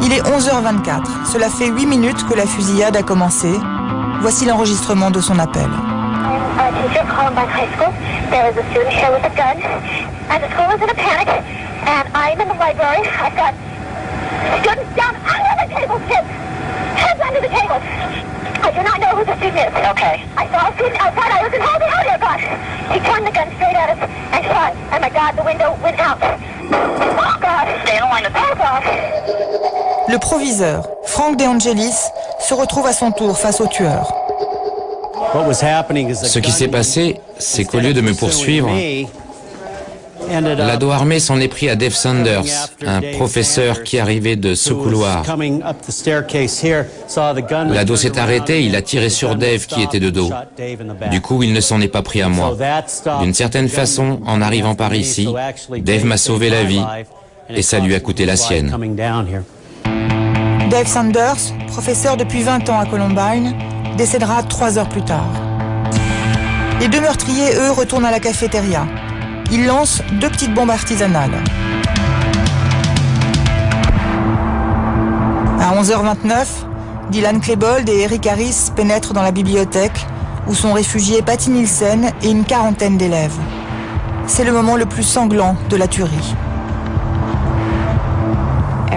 Speaker 2: Il est 11h24. Cela fait 8 minutes que la fusillade a commencé. Voici l'enregistrement de son appel.
Speaker 18: I do not know who the student is. Okay. I saw a student outside. I was in holding out here, God. He turned the gun straight at us and shot. And my God, the window went out. Oh, God. Stay on the line. Oh, God.
Speaker 2: Le proviseur, Frank De Angelis, se retrouve à son tour face au tueur.
Speaker 3: Ce qui s'est passé, c'est qu'au lieu de me poursuivre, l'ado armé s'en est pris à Dave Sanders, un professeur qui arrivait de ce couloir. L'ado s'est arrêté, il a tiré sur Dave qui était de dos. Du coup, il ne s'en est pas pris à moi. D'une certaine façon, en arrivant par ici, Dave m'a sauvé la vie et ça lui a coûté la sienne.
Speaker 2: Dave Sanders, professeur depuis 20 ans à Columbine, décédera 3 heures plus tard. Les 2 meurtriers, eux, retournent à la cafétéria. Ils lancent 2 petites bombes artisanales. À 11h29, Dylan Klebold et Eric Harris pénètrent dans la bibliothèque où sont réfugiés Patty Nielsen et une 40aine d'élèves. C'est le moment le plus sanglant de la tuerie.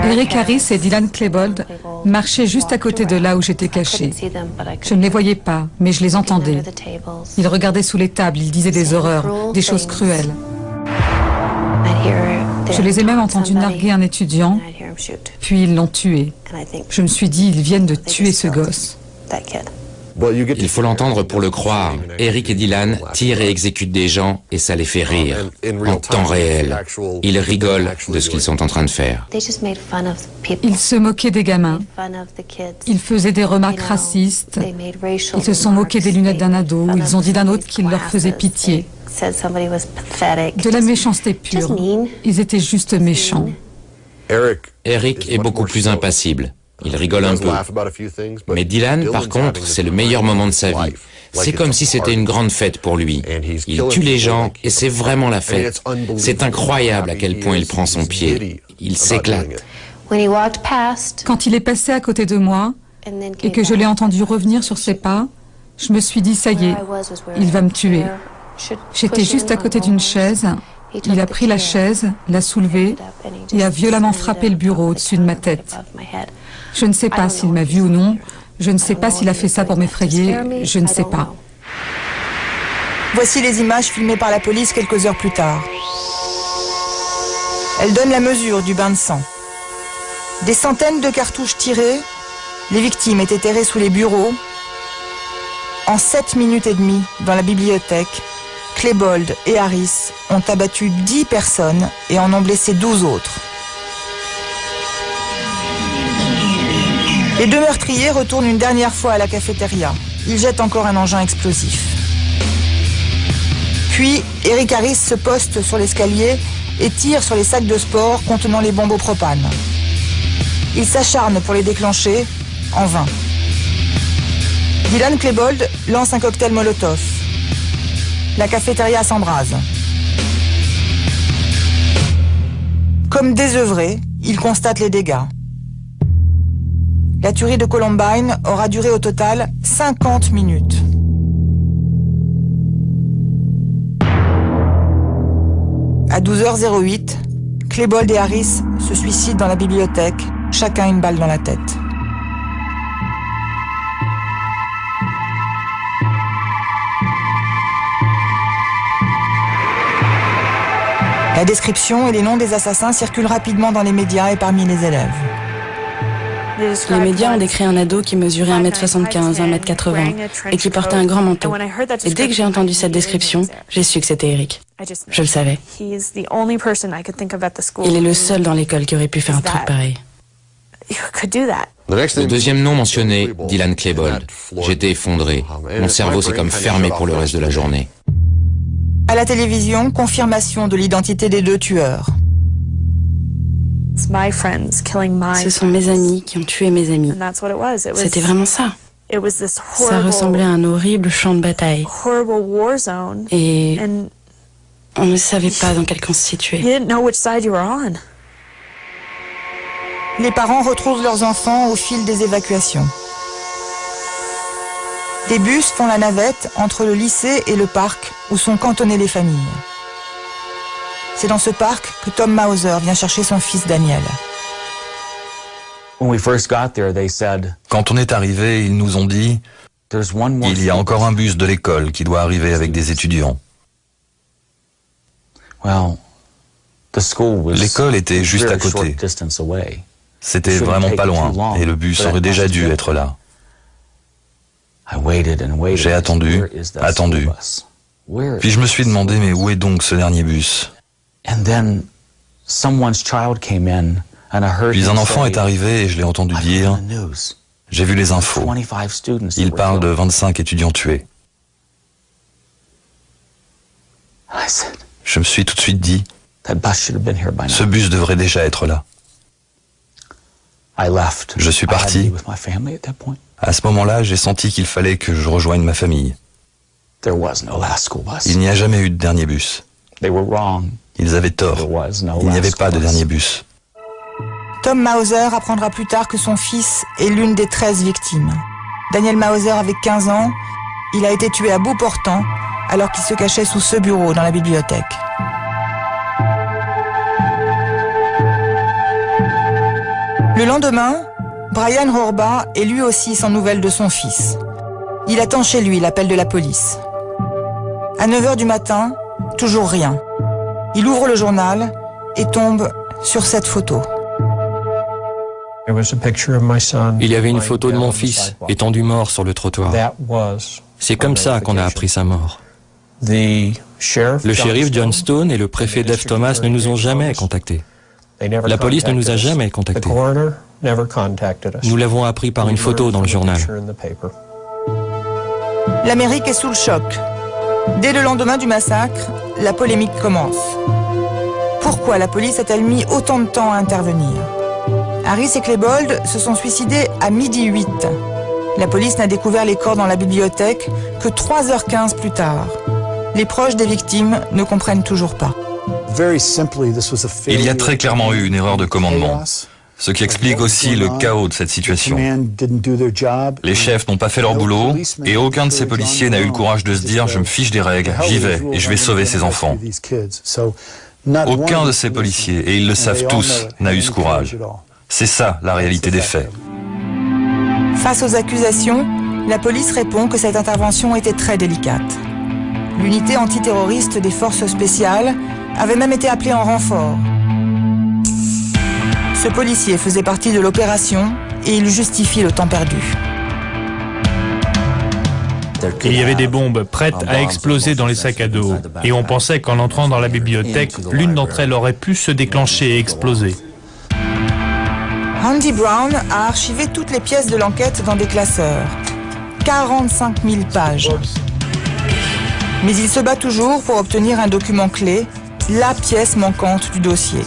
Speaker 17: Eric Harris et Dylan Klebold marchaient juste à côté de là où j'étais caché. Je ne les voyais pas, mais je les entendais. Ils regardaient sous les tables, ils disaient des horreurs, des choses cruelles. Je les ai même entendus narguer un étudiant, puis ils l'ont tué. Je me suis dit, ils viennent de tuer ce gosse.
Speaker 3: Il faut l'entendre pour le croire. Eric et Dylan tirent et exécutent des gens et ça les fait rire. En temps réel. Ils rigolent de ce qu'ils sont en train de faire.
Speaker 17: Ils se moquaient des gamins. Ils faisaient des remarques racistes. Ils se sont moqués des lunettes d'un ado. Ils ont dit d'un autre qu'il leur faisait pitié. De la méchanceté pure. Ils étaient juste méchants.
Speaker 3: Eric est beaucoup plus impassible. Il rigole un peu. Mais Dylan, par contre, c'est le meilleur moment de sa vie. C'est comme si c'était une grande fête pour lui. Il tue les gens et c'est vraiment la fête. C'est incroyable à quel point il prend son pied. Il s'éclate.
Speaker 17: Quand il est passé à côté de moi et que je l'ai entendu revenir sur ses pas, je me suis dit, ça y est, il va me tuer. J'étais juste à côté d'une chaise. Il a pris la chaise, l'a soulevée et a violemment frappé le bureau au-dessus de ma tête. Je ne sais pas s'il m'a vu ou non. Je ne sais pas s'il a fait ça pour m'effrayer. Je ne sais pas.
Speaker 2: Voici les images filmées par la police quelques heures plus tard. Elles donnent la mesure du bain de sang. Des centaines de cartouches tirées, les victimes étaient terrées sous les bureaux. En 7 minutes et demie, dans la bibliothèque, Klebold et Harris ont abattu 10 personnes et en ont blessé 12 autres. Les 2 meurtriers retournent une dernière fois à la cafétéria. Ils jettent encore un engin explosif. Puis, Eric Harris se poste sur l'escalier et tire sur les sacs de sport contenant les bombes au propane. Il s'acharne pour les déclencher, en vain. Dylan Klebold lance un cocktail Molotov. La cafétéria s'embrase. Comme désœuvré, il constate les dégâts. La tuerie de Columbine aura duré au total 50 minutes. À 12h08, Klebold et Harris se suicident dans la bibliothèque, chacun une balle dans la tête. La description et les noms des assassins circulent rapidement dans les médias et parmi les élèves.
Speaker 6: Les médias ont décrit un ado qui mesurait 1m75, 1m80 et qui portait un grand manteau. Et dès que j'ai entendu cette description, j'ai su que c'était Eric. Je le savais. Il est le seul dans l'école qui aurait pu faire un truc pareil.
Speaker 3: Le deuxième nom mentionné, Dylan Klebold. J'étais effondré. Mon cerveau s'est comme fermé pour le reste de la journée.
Speaker 2: À la télévision, confirmation de l'identité des 2 tueurs.
Speaker 6: Ce sont mes amis qui ont tué mes amis. C'était vraiment ça. Ça ressemblait à un horrible champ de bataille. Et on ne savait pas dans quel camp se situer.
Speaker 2: Les parents retrouvent leurs enfants au fil des évacuations. Des bus font la navette entre le lycée et le parc où sont cantonnées les familles. C'est dans ce parc que Tom Mauser vient chercher son fils Daniel.
Speaker 5: Quand on est arrivé, ils nous ont dit « Il y a encore un bus de l'école qui doit arriver avec des étudiants. » L'école était juste à côté. C'était vraiment pas loin et le bus aurait déjà dû être là. J'ai attendu. Puis je me suis demandé, mais où est donc ce dernier bus? Puis un enfant est arrivé et je l'ai entendu dire, j'ai vu les infos. Il parle de 25 étudiants tués. Je me suis tout de suite dit, ce bus devrait déjà être là. Je suis parti. À ce moment-là, j'ai senti qu'il fallait que je rejoigne ma famille. Il n'y a jamais eu de dernier bus. Ils avaient tort. Il n'y avait pas de dernier bus.
Speaker 2: Tom Mauser apprendra plus tard que son fils est l'une des 13 victimes. Daniel Mauser avait 15 ans. Il a été tué à bout portant alors qu'il se cachait sous ce bureau dans la bibliothèque. Le lendemain, Brian Horba est lui aussi sans nouvelles de son fils. Il attend chez lui l'appel de la police. À 9h du matin, toujours rien. Il ouvre le journal et tombe sur cette photo.
Speaker 15: Il y avait une photo de mon fils étendu mort sur le trottoir. C'est comme ça qu'on a appris sa mort. Le shérif John Stone et le préfet Dave Thomas ne nous ont jamais contactés. La police ne nous a jamais contactés. Nous l'avons appris par une photo dans le journal.
Speaker 2: L'Amérique est sous le choc. Dès le lendemain du massacre, la polémique commence. Pourquoi la police a-t-elle mis autant de temps à intervenir? Harris et Klebold se sont suicidés à 12h08. La police n'a découvert les corps dans la bibliothèque que 3h15 plus tard. Les proches des victimes ne comprennent toujours pas.
Speaker 5: Il y a très clairement eu une erreur de commandement, ce qui explique aussi le chaos de cette situation. Les chefs n'ont pas fait leur boulot et aucun de ces policiers n'a eu le courage de se dire « je me fiche des règles, j'y vais et je vais sauver ces enfants ». Aucun de ces policiers, et ils le savent tous, n'a eu ce courage. C'est ça la réalité des faits.
Speaker 2: Face aux accusations, la police répond que cette intervention était très délicate. L'unité antiterroriste des forces spéciales avait même été appelé en renfort. Ce policier faisait partie de l'opération et il justifie le temps perdu.
Speaker 9: Il y avait des bombes prêtes à exploser dans les sacs à dos. Et on pensait qu'en entrant dans la bibliothèque, l'une d'entre elles aurait pu se déclencher et exploser.
Speaker 2: Andy Brown a archivé toutes les pièces de l'enquête dans des classeurs. 45 000 pages. Mais il se bat toujours pour obtenir un document clé, la pièce manquante du dossier.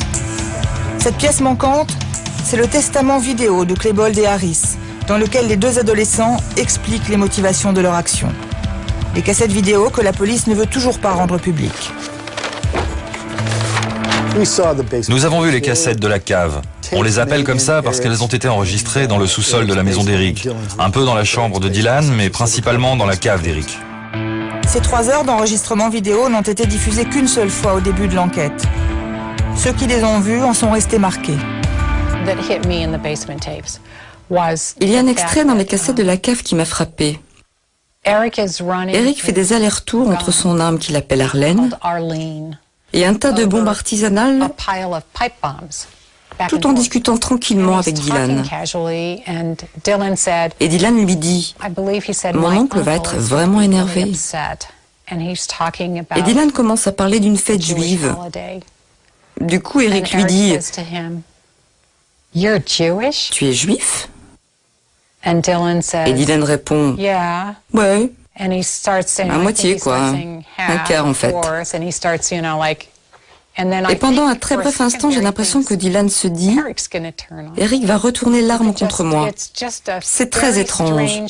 Speaker 2: Cette pièce manquante, c'est le testament vidéo de Klebold et Harris, dans lequel les deux adolescents expliquent les motivations de leur action. Les cassettes vidéo que la police ne veut toujours pas rendre publiques.
Speaker 5: Nous avons vu les cassettes de la cave. On les appelle comme ça parce qu'elles ont été enregistrées dans le sous-sol de la maison d'Eric. Un peu dans la chambre de Dylan, mais principalement dans la cave d'Eric.
Speaker 2: Ces 3 heures d'enregistrement vidéo n'ont été diffusées qu'une seule fois au début de l'enquête. Ceux qui les ont vus en sont restés marqués.
Speaker 4: Il y a un extrait dans les cassettes de la cave qui m'a frappé. Eric fait des allers-retours entre son arme qu'il appelle Arlene et un tas de bombes artisanales, tout en discutant tranquillement avec Dylan. Et Dylan lui dit « Mon oncle va être vraiment énervé ». Et Dylan commence à parler d'une fête juive. Du coup, Eric lui dit « Tu es juif ?» Et Dylan répond « Ouais, à moitié quoi, un quart en fait. » Et pendant un très bref instant, j'ai l'impression que Dylan se dit « Eric va retourner l'arme contre moi. C'est très étrange. »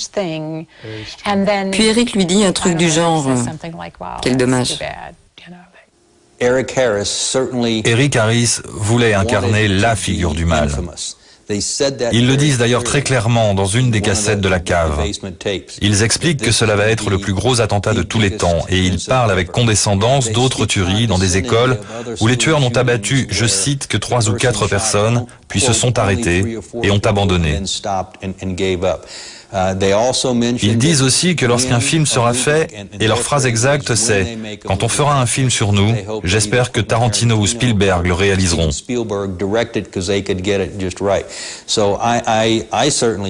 Speaker 4: Puis Eric lui dit un truc du genre « Quel dommage. »
Speaker 5: Eric Harris voulait incarner la figure du mal. Ils le disent d'ailleurs très clairement dans une des cassettes de la cave. Ils expliquent que cela va être le plus gros attentat de tous les temps et ils parlent avec condescendance d'autres tueries dans des écoles où les tueurs n'ont abattu, je cite, que 3 ou 4 personnes, puis se sont arrêtés et ont abandonné. Ils disent aussi que lorsqu'un film sera fait, et leur phrase exacte c'est « Quand on fera un film sur nous, j'espère que Tarantino ou Spielberg le réaliseront. »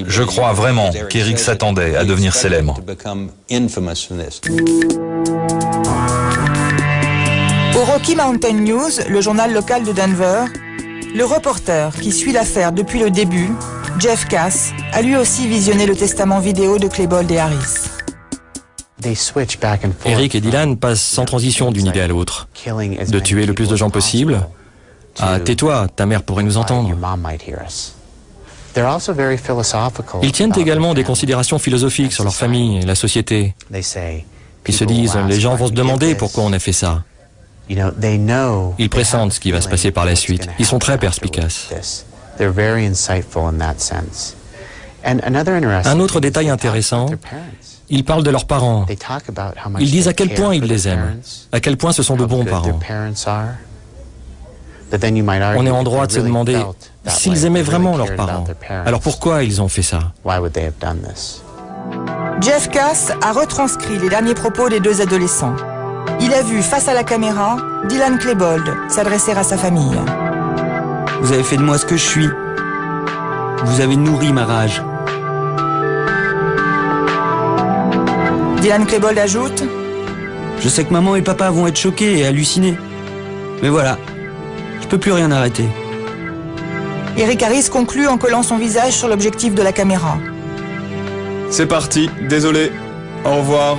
Speaker 5: Je crois vraiment qu'Eric s'attendait à devenir célèbre.
Speaker 2: Au Rocky Mountain News, le journal local de Denver, le reporter qui suit l'affaire depuis le début, Jeff Cass, a lui aussi visionné le testament vidéo de Klebold et Harris.
Speaker 15: Eric et Dylan passent sans transition d'une idée à l'autre. De tuer le plus de gens possible, à « tais-toi, ta mère pourrait nous entendre ». Ils tiennent également des considérations philosophiques sur leur famille et la société. Ils se disent, les gens vont se demander pourquoi on a fait ça. Ils pressentent ce qui va se passer par la suite. Ils sont très perspicaces. Un autre détail intéressant, ils parlent de leurs parents. Ils disent à quel point ils les aiment, à quel point ce sont de bons parents. On est en droit de se demander s'ils aimaient vraiment leurs parents. Alors pourquoi ils ont fait ça?
Speaker 2: Jeff Cass a retranscrit les derniers propos des deux adolescents. Il a vu face à la caméra Dylan Klebold s'adresser à sa famille.
Speaker 7: Vous avez fait de moi ce que je suis. Vous avez nourri ma rage.
Speaker 2: Dylan Klebold ajoute:
Speaker 7: Je sais que maman et papa vont être choqués et hallucinés. Mais voilà, je peux plus rien arrêter.
Speaker 2: Eric Harris conclut en collant son visage sur l'objectif de la caméra.
Speaker 14: C'est parti, désolé. Au revoir.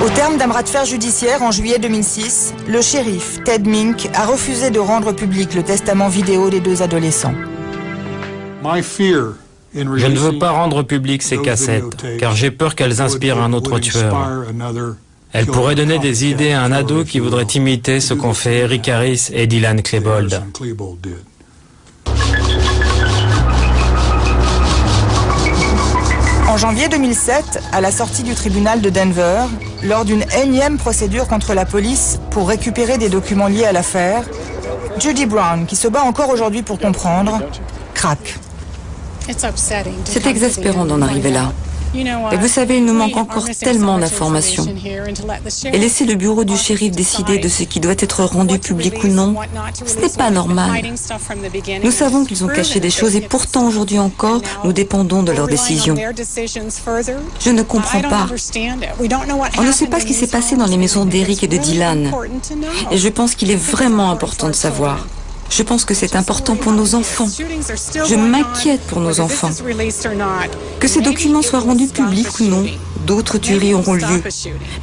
Speaker 2: Au terme d'un bras de fer judiciaire en juillet 2006, le shérif Ted Mink a refusé de rendre public le testament vidéo des deux adolescents.
Speaker 9: Je ne veux pas rendre public ces cassettes, car j'ai peur qu'elles inspirent un autre tueur. Elles pourraient donner des idées à un ado qui voudrait imiter ce qu'ont fait Eric Harris et Dylan Klebold.
Speaker 2: En janvier 2007, à la sortie du tribunal de Denver, lors d'une énième procédure contre la police pour récupérer des documents liés à l'affaire, Judy Brown, qui se bat encore aujourd'hui pour comprendre, craque.
Speaker 4: C'est exaspérant d'en arriver là. Et vous savez, il nous manque encore tellement d'informations. Et laisser le bureau du shérif décider de ce qui doit être rendu public ou non, ce n'est pas normal. Nous savons qu'ils ont caché des choses et pourtant aujourd'hui encore, nous dépendons de leurs décisions. Je ne comprends pas. On ne sait pas ce qui s'est passé dans les maisons d'Eric et de Dylan. Et je pense qu'il est vraiment important de savoir. Je pense que c'est important pour nos enfants. Je m'inquiète pour nos enfants. Que ces documents soient rendus publics ou non, d'autres tueries auront lieu.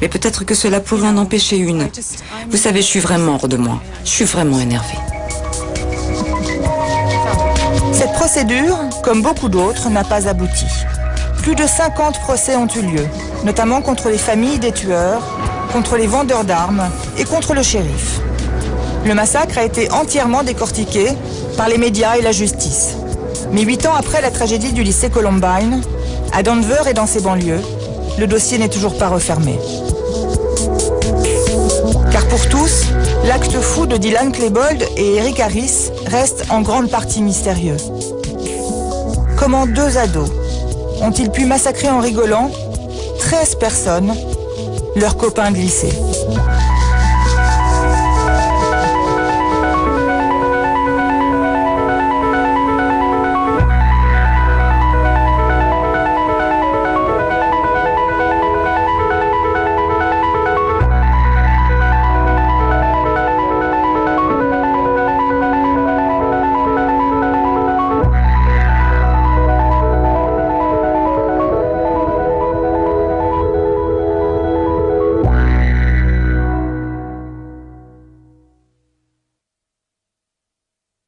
Speaker 4: Mais peut-être que cela pourrait en empêcher une. Vous savez, je suis vraiment hors de moi. Je suis vraiment énervée.
Speaker 2: Cette procédure, comme beaucoup d'autres, n'a pas abouti. Plus de 50 procès ont eu lieu, notamment contre les familles des tueurs, contre les vendeurs d'armes et contre le shérif. Le massacre a été entièrement décortiqué par les médias et la justice. Mais 8 ans après la tragédie du lycée Columbine, à Denver et dans ses banlieues, le dossier n'est toujours pas refermé. Car pour tous, l'acte fou de Dylan Klebold et Eric Harris reste en grande partie mystérieux. Comment deux ados ont-ils pu massacrer en rigolant 13 personnes, leurs copains de lycée?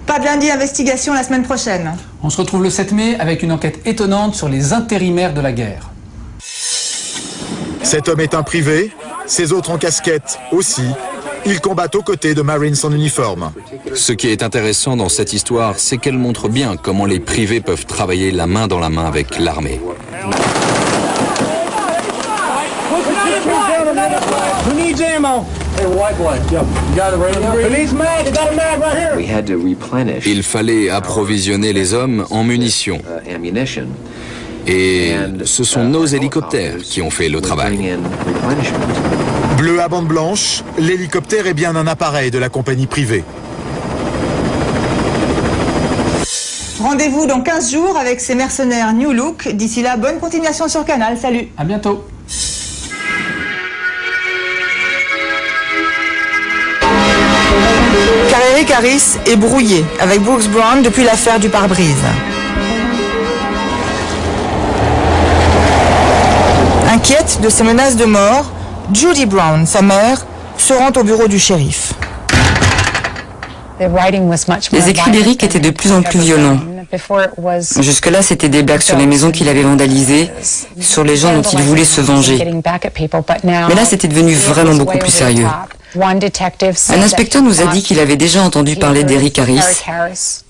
Speaker 2: Pas de lundi investigation la semaine prochaine.
Speaker 1: On se retrouve le 7 mai avec une enquête étonnante sur les intérimaires de la guerre.
Speaker 19: Cet homme est un privé, ses autres en casquette aussi. Ils combattent aux côtés de Marines en uniforme.
Speaker 20: Ce qui est intéressant dans cette histoire, c'est qu'elle montre bien comment les privés peuvent travailler la main dans la main avec l'armée. Il fallait approvisionner les hommes en munitions. Et ce sont nos hélicoptères qui ont fait le travail.
Speaker 19: Bleu à bande blanche, l'hélicoptère est bien un appareil de la compagnie privée.
Speaker 2: Rendez-vous dans 15 jours avec ces mercenaires New Look. D'ici là, bonne continuation sur Canal. Salut.
Speaker 1: À bientôt.
Speaker 2: Car Eric Harris est brouillé avec Brooks Brown depuis l'affaire du pare-brise. Inquiète de ces menaces de mort, Judy Brown, sa mère, se rend au bureau du shérif.
Speaker 4: Les écrits d'Eric étaient de plus en plus violents. Jusque-là, c'était des blagues sur les maisons qu'il avait vandalisées, sur les gens dont il voulait se venger. Mais là, c'était devenu vraiment beaucoup plus sérieux. Un inspecteur nous a dit qu'il avait déjà entendu parler d'Eric Harris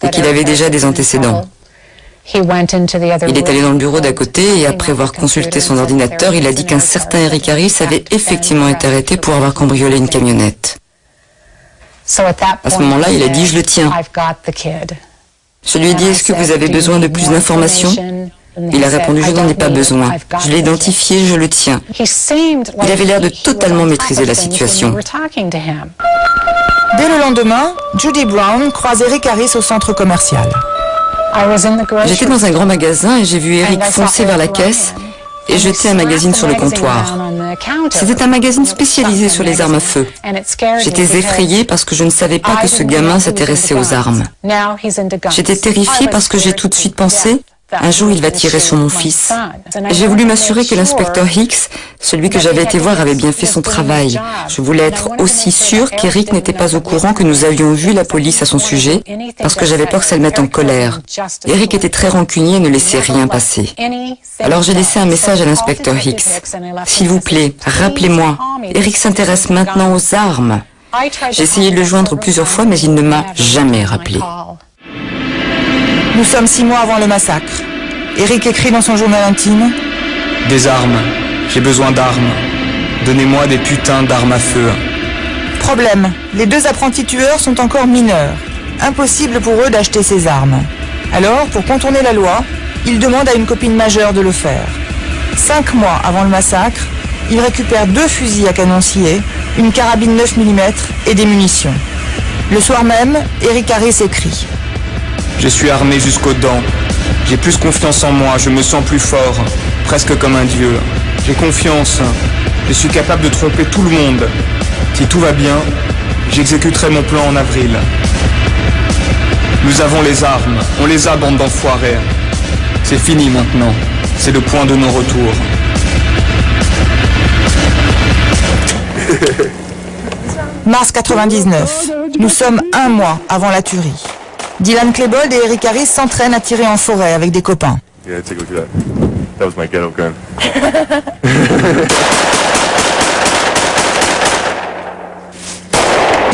Speaker 4: et qu'il avait déjà des antécédents. Il est allé dans le bureau d'à côté et après avoir consulté son ordinateur, il a dit qu'un certain Eric Harris avait effectivement été arrêté pour avoir cambriolé une camionnette. À ce moment-là, il a dit « je le tiens ». Je lui ai dit « est-ce que vous avez besoin de plus d'informations ?» Il a répondu « je n'en ai pas besoin. Je l'ai identifié, je le tiens ». Il avait l'air de totalement maîtriser la situation.
Speaker 2: Dès le lendemain, Judy Brown croise Eric Harris au centre commercial.
Speaker 4: J'étais dans un grand magasin et j'ai vu Eric foncer vers la caisse et jeter un magazine sur le comptoir. C'était un magazine spécialisé sur les armes à feu. J'étais effrayée parce que je ne savais pas que ce gamin s'intéressait aux armes. J'étais terrifiée parce que j'ai tout de suite pensé, un jour il va tirer sur mon fils. J'ai voulu m'assurer que l'inspecteur Hicks, celui que j'avais été voir, avait bien fait son travail. Je voulais être aussi sûre qu'Eric n'était pas au courant que nous avions vu la police à son sujet, parce que j'avais peur que ça le mette en colère. Eric était très rancunier et ne laissait rien passer. Alors j'ai laissé un message à l'inspecteur Hicks. S'il vous plaît, rappelez-moi, Eric s'intéresse maintenant aux armes. J'ai essayé de le joindre plusieurs fois, mais il ne m'a jamais rappelé.
Speaker 2: Nous sommes 6 mois avant le massacre. Eric écrit dans son journal intime
Speaker 14: « Des armes. J'ai besoin d'armes. Donnez-moi des putains d'armes à feu. »
Speaker 2: Problème, les 2 apprentis tueurs sont encore mineurs. Impossible pour eux d'acheter ces armes. Alors, pour contourner la loi, ils demandent à une copine majeure de le faire. 5 mois avant le massacre, ils récupèrent 2 fusils à canon scié, une carabine 9 mm et des munitions. Le soir même, Eric Harris écrit «
Speaker 14: Je suis armé jusqu'aux dents. J'ai plus confiance en moi, je me sens plus fort, presque comme un dieu. J'ai confiance. Je suis capable de tromper tout le monde. Si tout va bien, j'exécuterai mon plan en avril. Nous avons les armes. On les a, bande d'enfoirés. C'est fini maintenant. C'est le point de non-retour. »
Speaker 2: Mars 99. Nous sommes 1 mois avant la tuerie. Dylan Klebold et Eric Harris s'entraînent à tirer en forêt avec des copains. De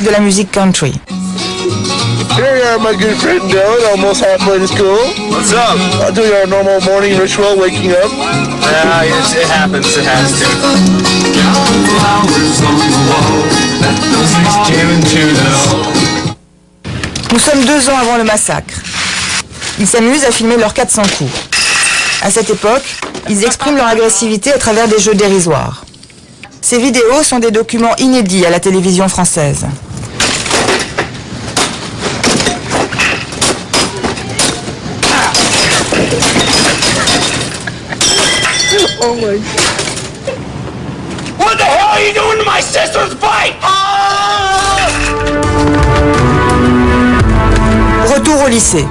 Speaker 2: la musique country.
Speaker 8: Here you are, my good friend Dylan, almost halfway to school. What's up? I'll do your normal morning ritual, waking up.
Speaker 11: Yeah, it happens, it has to.
Speaker 2: Nous sommes 2 ans avant le massacre. Ils s'amusent à filmer leurs 400 coups. À cette époque, ils expriment leur agressivité à travers des jeux dérisoires. Ces vidéos sont des documents inédits à la télévision française.
Speaker 12: Oh my... What the hell are you doing to my sister's bike?
Speaker 2: Retour au lycée.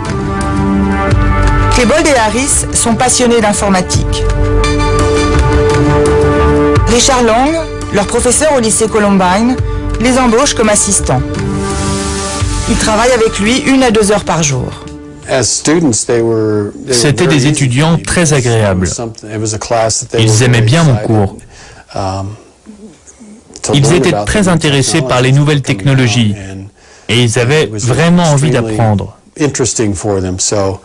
Speaker 2: Klebold et Harris sont passionnés d'informatique. Richard Lang, leur professeur au lycée Columbine, les embauche comme assistants. Ils travaillent avec lui 1 à 2 heures par jour.
Speaker 9: C'était des étudiants très agréables. Ils aimaient bien mon cours. Ils étaient très intéressés par les nouvelles technologies et ils avaient vraiment envie d'apprendre.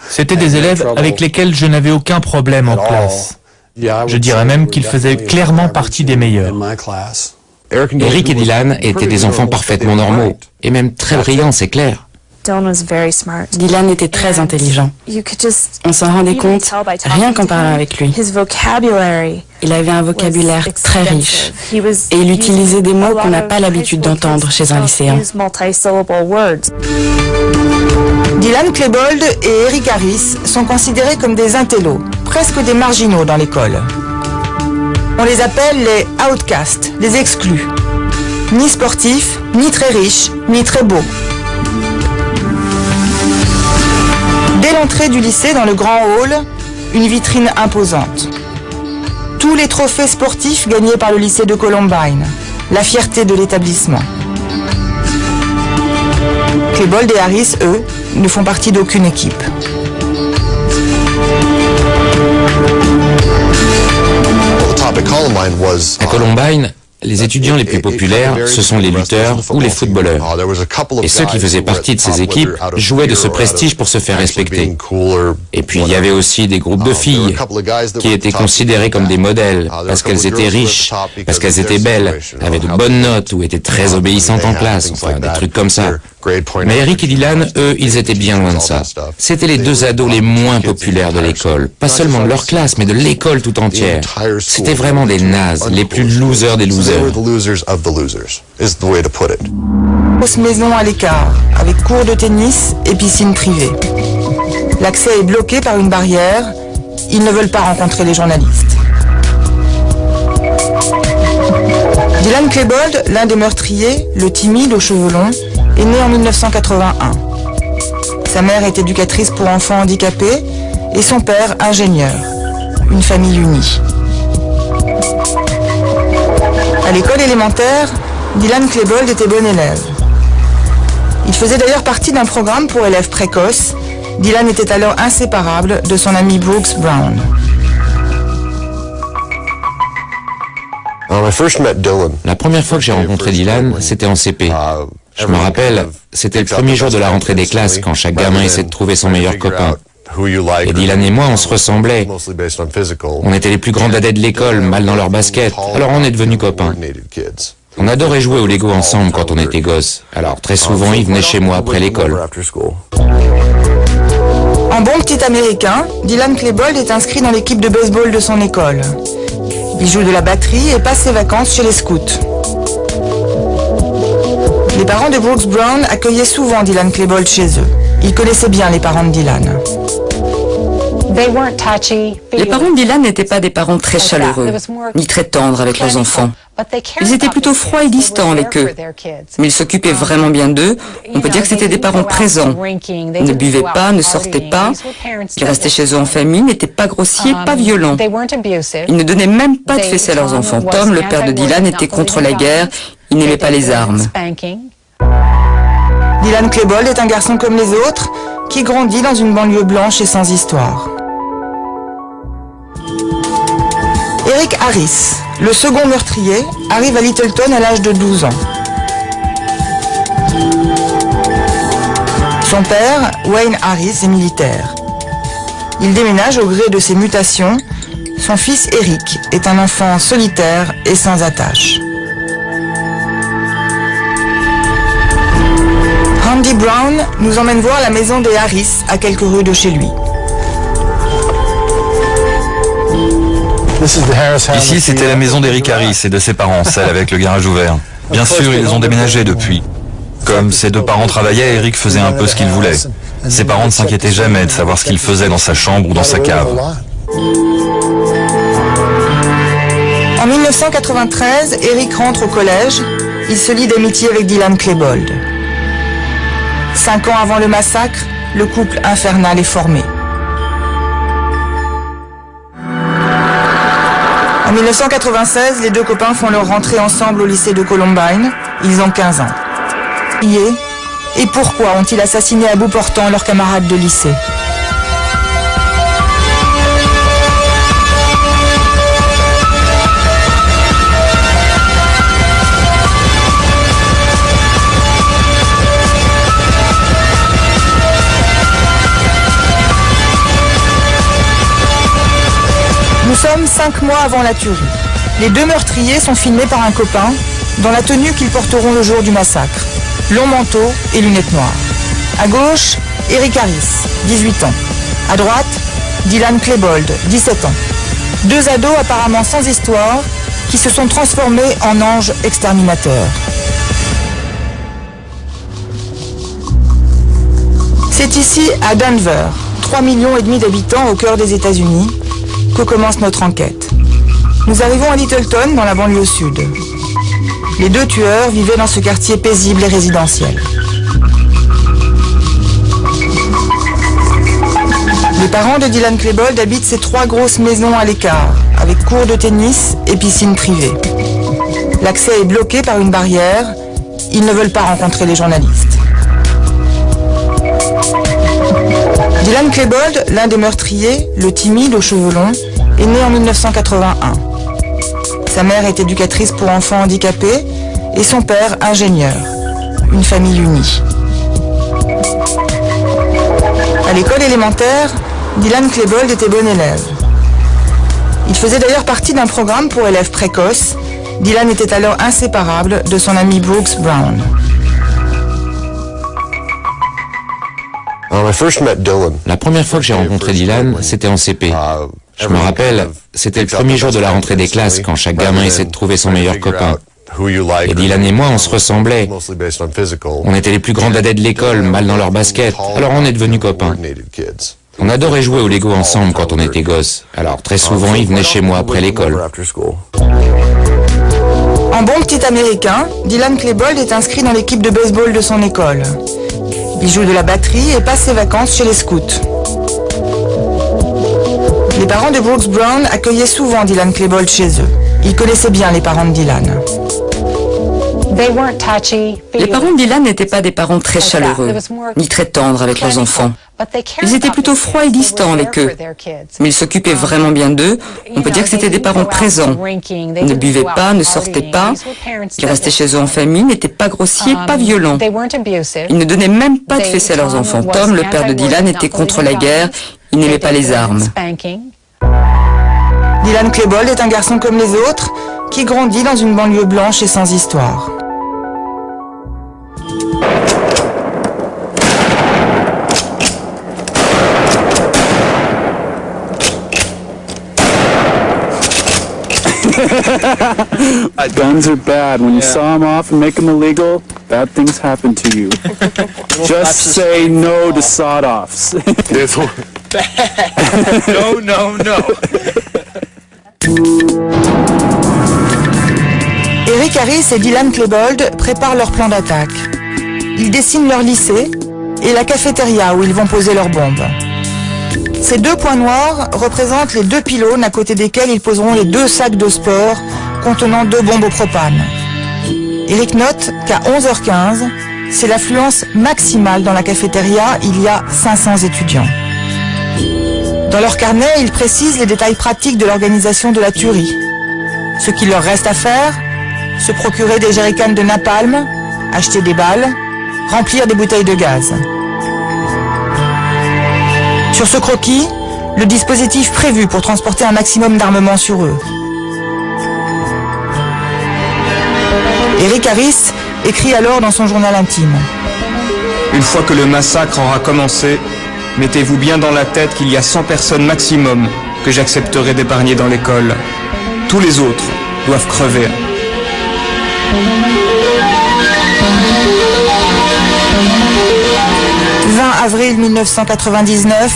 Speaker 9: C'était des élèves avec lesquels je n'avais aucun problème en classe. Je dirais même qu'ils faisaient clairement partie des meilleurs.
Speaker 3: Eric et Dylan étaient des enfants parfaitement normaux, et même très brillants, c'est clair.
Speaker 6: Dylan était très intelligent. On s'en rendait compte rien qu'en parlant avec lui. Il avait un vocabulaire très riche et il utilisait des mots qu'on n'a pas l'habitude d'entendre chez un lycéen.
Speaker 2: Dylan Klebold et Eric Harris sont considérés comme des intellos, presque des marginaux dans l'école. On les appelle les outcasts, les exclus. Ni sportifs, ni très riches, ni très beaux. Dès l'entrée du lycée dans le grand hall, une vitrine imposante. Tous les trophées sportifs gagnés par le lycée de Columbine, la fierté de l'établissement. Klebold et Harris, eux, ne font partie d'aucune équipe.
Speaker 3: À Columbine, les étudiants les plus populaires, ce sont les lutteurs ou les footballeurs. Et ceux qui faisaient partie de ces équipes jouaient de ce prestige pour se faire respecter. Et puis il y avait aussi des groupes de filles qui étaient considérées comme des modèles parce qu'elles étaient riches, parce qu'elles étaient belles, avaient de bonnes notes ou étaient très obéissantes en classe, enfin des trucs comme ça. Mais Eric et Dylan, eux, ils étaient bien loin de ça. C'étaient les deux ados les moins populaires de l'école. Pas seulement de leur classe, mais de l'école tout entière. C'était vraiment des nazes, les plus losers des losers.
Speaker 2: Grosse maison à l'écart, avec cours de tennis et piscine privée. L'accès est bloqué par une barrière. Ils ne veulent pas rencontrer les journalistes. Dylan Klebold, l'un des meurtriers, le timide aux cheveux longs, est né en 1981. Sa mère est éducatrice pour enfants handicapés et son père ingénieur. Une famille unie. À l'école élémentaire, Dylan Klebold était bon élève. Il faisait d'ailleurs partie d'un programme pour élèves précoces. Dylan était alors inséparable de son ami Brooks Brown.
Speaker 3: La première fois que j'ai rencontré Dylan, c'était en CP. Je me rappelle, c'était le premier jour de la rentrée des classes quand chaque gamin essaie de trouver son meilleur copain. Et Dylan et moi, on se ressemblait. On était les plus grands dadais de l'école, mal dans leur basket, alors on est devenus copains. On adorait jouer au Lego ensemble quand on était gosses, alors très souvent il venait chez moi après l'école.
Speaker 2: En bon petit américain, Dylan Klebold est inscrit dans l'équipe de baseball de son école. Il joue de la batterie et passe ses vacances chez les scouts. Les parents de Brooks Brown accueillaient souvent Dylan Klebold chez eux. Ils connaissaient bien les parents de Dylan.
Speaker 4: Les parents de Dylan n'étaient pas des parents très chaleureux, ni très tendres avec leurs enfants. Ils étaient plutôt froids et distants avec eux. Mais ils s'occupaient vraiment bien d'eux. On peut dire que c'était des parents présents. Ils ne buvaient pas, ne sortaient pas. Ils restaient chez eux en famille, n'étaient pas grossiers, pas violents. Ils ne donnaient même pas de fessées à leurs enfants. Tom, le père de Dylan, était contre la guerre. Il n'aimait pas les armes.
Speaker 2: Dylan Klebold est un garçon comme les autres, qui grandit dans une banlieue blanche et sans histoire. Eric Harris, le second meurtrier, arrive à Littleton à l'âge de 12 ans. Son père, Wayne Harris, est militaire. Il déménage au gré de ses mutations. Son fils Eric est un enfant solitaire et sans attache. Andy Brown nous emmène voir la maison des Harris à quelques rues de chez lui.
Speaker 5: Ici, c'était la maison d'Eric Harris et de ses parents, celle avec le garage ouvert. Bien sûr, ils ont déménagé depuis. Comme ses deux parents travaillaient, Eric faisait un peu ce qu'il voulait. Ses parents ne s'inquiétaient jamais de savoir ce qu'il faisait dans sa chambre ou dans sa cave.
Speaker 2: En 1993, Eric rentre au collège. Il se lie d'amitié avec Dylan Klebold. 5 ans avant le massacre, le couple infernal est formé. En 1996, les deux copains font leur rentrée ensemble au lycée de Columbine. Ils ont 15 ans. Et pourquoi ont-ils assassiné à bout portant leurs camarades de lycée ? Nous sommes 5 mois avant la tuerie. Les deux meurtriers sont filmés par un copain dans la tenue qu'ils porteront le jour du massacre. Long manteau et lunettes noires. À gauche, Eric Harris, 18 ans. À droite, Dylan Klebold, 17 ans. Deux ados apparemment sans histoire qui se sont transformés en anges exterminateurs. C'est ici, à Denver, 3,5 millions d'habitants au cœur des États-Unis, que commence notre enquête. Nous arrivons à Littleton, dans la banlieue sud. Les deux tueurs vivaient dans ce quartier paisible et résidentiel. Les parents de Dylan Klebold habitent ces 3 grosses maisons à l'écart, avec cours de tennis et piscine privée. L'accès est bloqué par une barrière. Ils ne veulent pas rencontrer les journalistes. Dylan Klebold, l'un des meurtriers, le timide aux cheveux longs, est né en 1981. Sa mère est éducatrice pour enfants handicapés et son père ingénieur. Une famille unie. À l'école élémentaire, Dylan Klebold était bon élève. Il faisait d'ailleurs partie d'un programme pour élèves précoces. Dylan était alors inséparable de son ami Brooks Brown.
Speaker 3: La première fois que j'ai rencontré Dylan, c'était en CP. Je me rappelle, c'était le premier jour de la rentrée des classes, quand chaque gamin essaie de trouver son meilleur copain. Et Dylan et moi, on se ressemblait. On était les plus grands dadais de l'école, mal dans leur basket, alors on est devenus copains. On adorait jouer au Lego ensemble quand on était gosses, alors très souvent il venait chez moi après l'école.
Speaker 2: En bon petit américain, Dylan Klebold est inscrit dans l'équipe de baseball de son école. Il joue de la batterie et passe ses vacances chez les scouts. Les parents de Brooks Brown accueillaient souvent Dylan Klebold chez eux. Ils connaissaient bien les parents de Dylan.
Speaker 4: Les parents de Dylan n'étaient pas des parents très chaleureux, ni très tendres avec leurs enfants. Ils étaient plutôt froids et distants avec eux. Mais ils s'occupaient vraiment bien d'eux. On peut dire que c'était des parents présents. Ils ne buvaient pas, ne sortaient pas. Ils restaient chez eux en famille, n'étaient pas grossiers, pas violents. Ils ne donnaient même pas de fessées à leurs enfants. Tom, le père de Dylan, était contre la guerre. Il n'aimait pas les armes.
Speaker 2: Dylan Klebold est un garçon comme les autres, qui grandit dans une banlieue blanche et sans histoire.
Speaker 16: Guns are bad. When you saw them off and make them illegal, bad things happen to you. Just say no to sawed-offs.
Speaker 12: No, no, no.
Speaker 2: Eric Harris et Dylan Klebold préparent leur plan d'attaque. Ils dessinent leur lycée et la cafétéria où ils vont poser leurs bombes. Ces deux points noirs représentent les deux pylônes à côté desquels ils poseront les deux sacs de sport contenant deux bombes au propane. Eric note qu'à 11h15, c'est l'affluence maximale dans la cafétéria, il y a 500 étudiants. Dans leur carnet, ils précisent les détails pratiques de l'organisation de la tuerie. Ce qu'il leur reste à faire, se procurer des jerrycans de napalm, acheter des balles, remplir des bouteilles de gaz. Sur ce croquis, le dispositif prévu pour transporter un maximum d'armement sur eux. Eric Harris écrit alors dans son journal intime.
Speaker 14: Une fois que le massacre aura commencé, mettez-vous bien dans la tête qu'il y a 100 personnes maximum que j'accepterai d'épargner dans l'école. Tous les autres doivent crever.
Speaker 2: « 20 avril 1999,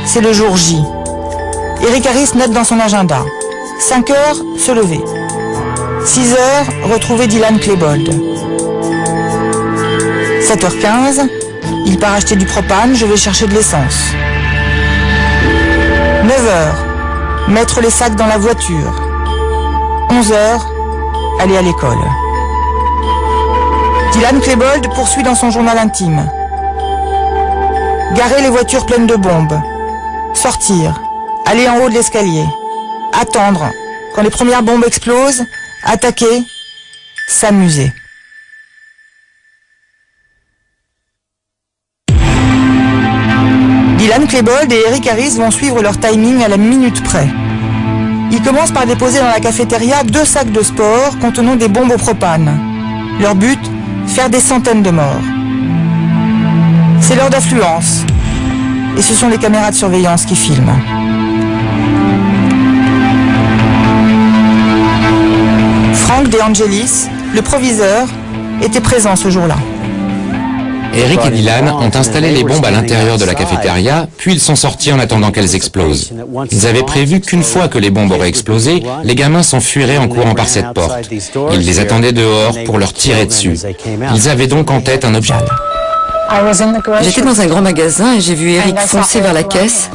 Speaker 2: c'est le jour J. Eric Harris note dans son agenda. 5 heures, se lever. 6 heures, retrouver Dylan Klebold. 7h15, il part acheter du propane, je vais chercher de l'essence. 9h, mettre les sacs dans la voiture. 11h, aller à l'école. Dylan Klebold poursuit dans son journal intime. Garer les voitures pleines de bombes. Sortir. Aller en haut de l'escalier. Attendre. Quand les premières bombes explosent, attaquer. S'amuser. Dylan Klebold et Eric Harris vont suivre leur timing à la minute près. Ils commencent par déposer dans la cafétéria 2 sacs de sport contenant des bombes au propane. Leur but, faire des centaines de morts. C'est l'heure d'affluence. Et ce sont les caméras de surveillance qui filment. Frank De Angelis, le proviseur, était présent ce jour-là.
Speaker 3: Eric et Dylan ont installé les bombes à l'intérieur de la cafétéria, puis ils sont sortis en attendant qu'elles explosent. Ils avaient prévu qu'une fois que les bombes auraient explosé, les gamins s'enfuiraient en courant par cette porte. Ils les attendaient dehors pour leur tirer dessus. Ils avaient donc en tête un objet.
Speaker 4: J'étais dans un grand magasin et j'ai vu Eric foncer vers la caisse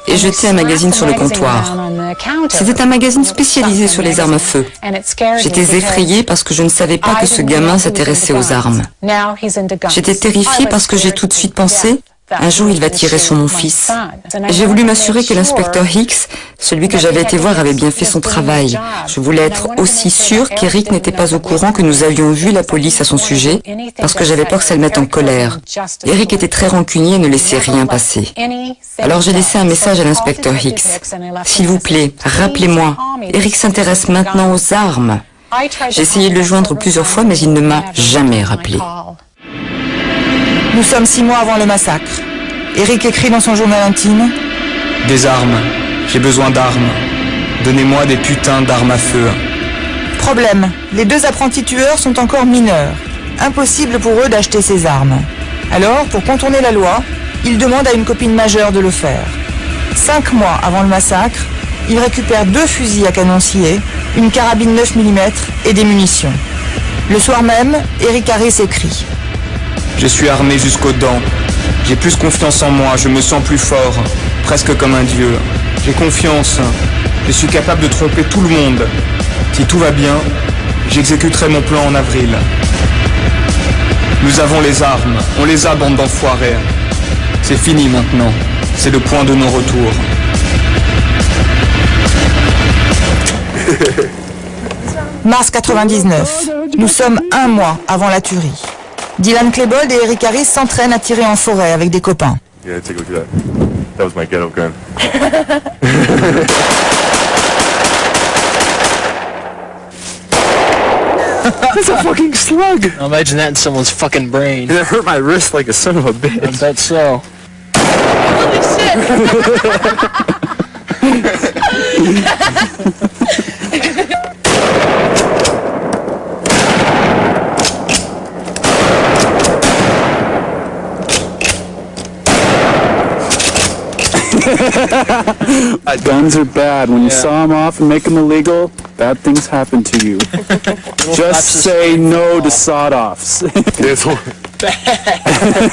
Speaker 4: et jeter un magazine sur le comptoir. C'était un magazine spécialisé sur les armes à feu. J'étais effrayée parce que je ne savais pas que ce gamin s'intéressait aux armes. J'étais terrifiée parce que j'ai tout de suite pensé, Un jour, il va tirer sur mon fils. J'ai voulu m'assurer que l'inspecteur Hicks, celui que j'avais été voir, avait bien fait son travail. Je voulais être aussi sûre qu'Eric n'était pas au courant que nous avions vu la police à son sujet, parce que j'avais peur que ça le mette en colère. Eric était très rancunier et ne laissait rien passer. Alors j'ai laissé un message à l'inspecteur Hicks. S'il vous plaît, rappelez-moi, Eric s'intéresse maintenant aux armes. J'ai essayé de le joindre plusieurs fois, mais il ne m'a jamais rappelé.
Speaker 2: Nous sommes 6 mois avant le massacre. Eric écrit dans son journal intime:
Speaker 14: Des armes. J'ai besoin d'armes. Donnez-moi des putains d'armes à feu.
Speaker 2: Problème, les 2 apprentis tueurs sont encore mineurs. Impossible pour eux d'acheter ces armes. Alors, pour contourner la loi, ils demandent à une copine majeure de le faire. 5 mois avant le massacre, ils récupèrent 2 fusils à canon scié, une carabine 9 mm et des munitions. Le soir même, Eric Harris écrit:
Speaker 14: Je suis armé jusqu'aux dents. J'ai plus confiance en moi, je me sens plus fort, presque comme un dieu. J'ai confiance. Je suis capable de tromper tout le monde. Si tout va bien, j'exécuterai mon plan en avril. Nous avons les armes, on les a, bande d'enfoirés. C'est fini maintenant, c'est le point de non-retour.
Speaker 2: Mars 99. Nous sommes 1 mois avant la tuerie. Dylan Klebold et Eric Harris s'entraînent à tirer en forêt avec des copains.
Speaker 8: Yeah, take a look at that. That was my ghetto gun.
Speaker 12: That's a fucking slug!
Speaker 11: Imagine that in someone's fucking brain.
Speaker 12: And it hurt my wrist like a son of a bitch.
Speaker 11: I bet so.
Speaker 12: Holy shit!
Speaker 16: Guns are bad. When you saw them off and make them illegal, bad things happen to you. Just say no to sawed-offs.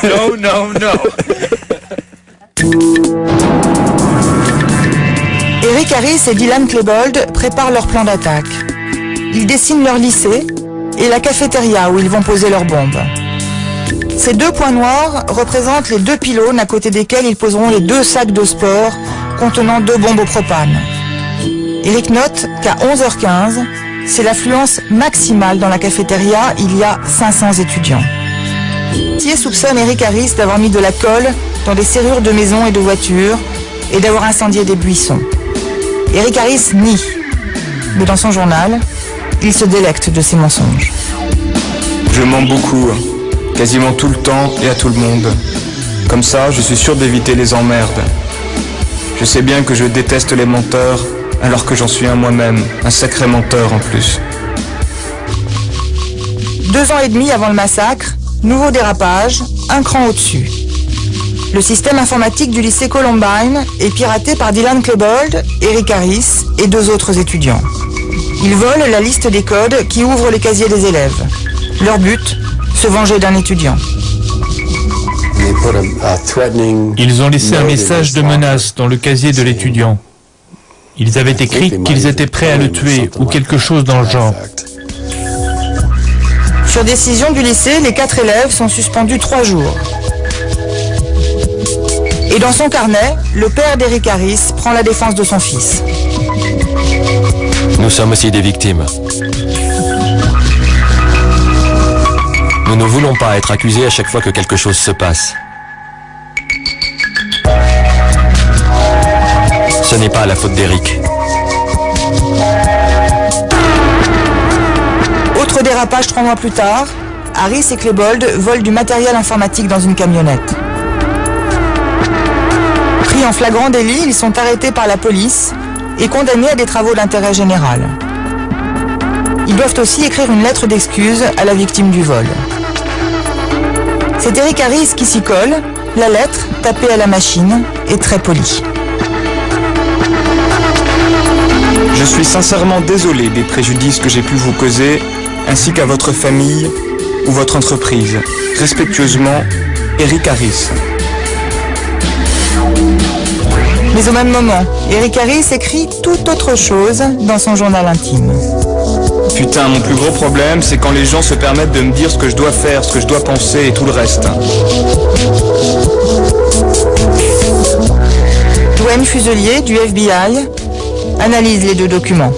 Speaker 12: No, no, no.
Speaker 2: Eric Harris et Dylan Klebold préparent leur plan d'attaque. Ils dessinent leur lycée et la cafétéria où ils vont poser leurs bombes. Ces 2 points noirs représentent les 2 pylônes à côté desquels ils poseront les 2 sacs de sport contenant 2 bombes au propane. Eric note qu'à 11h15, c'est l'affluence maximale dans la cafétéria, il y a 500 étudiants. Thiers soupçonne Eric Harris d'avoir mis de la colle dans des serrures de maisons et de voitures et d'avoir incendié des buissons. Eric Harris nie, mais dans son journal, il se délecte de ses mensonges.
Speaker 14: Je mens beaucoup, quasiment tout le temps et à tout le monde. Comme ça, je suis sûr d'éviter les emmerdes. Je sais bien que je déteste les menteurs, alors que j'en suis un moi-même, un sacré menteur en plus.
Speaker 2: 2 ans et demi avant le massacre, nouveau dérapage, un cran au-dessus. Le système informatique du lycée Columbine est piraté par Dylan Klebold, Eric Harris et 2 autres étudiants. Ils volent la liste des codes qui ouvrent les casiers des élèves. Leur but, se venger d'un étudiant.
Speaker 9: Ils ont laissé un message de menace dans le casier de l'étudiant. Ils avaient écrit qu'ils étaient prêts à le tuer ou quelque chose dans le genre.
Speaker 2: Sur décision du lycée, les 4 élèves sont suspendus 3 jours. Et dans son carnet, le père d'Eric Harris prend la défense de son fils.
Speaker 15: Nous sommes aussi des victimes. Nous ne voulons pas être accusés à chaque fois que quelque chose se passe. Ce n'est pas la faute d'Eric.
Speaker 2: Autre dérapage 3 mois plus tard, Harris et Klebold volent du matériel informatique dans une camionnette. Pris en flagrant délit, ils sont arrêtés par la police et condamnés à des travaux d'intérêt général. Ils doivent aussi écrire une lettre d'excuse à la victime du vol. C'est Eric Harris qui s'y colle, la lettre, tapée à la machine, est très polie.
Speaker 14: Je suis sincèrement désolé des préjudices que j'ai pu vous causer, ainsi qu'à votre famille ou votre entreprise. Respectueusement, Eric Harris.
Speaker 2: Mais au même moment, Eric Harris écrit tout autre chose dans son journal intime.
Speaker 14: Putain, mon plus gros problème, c'est quand les gens se permettent de me dire ce que je dois faire, ce que je dois penser et tout le reste.
Speaker 2: Ken Fuselier du FBI analyse les deux documents.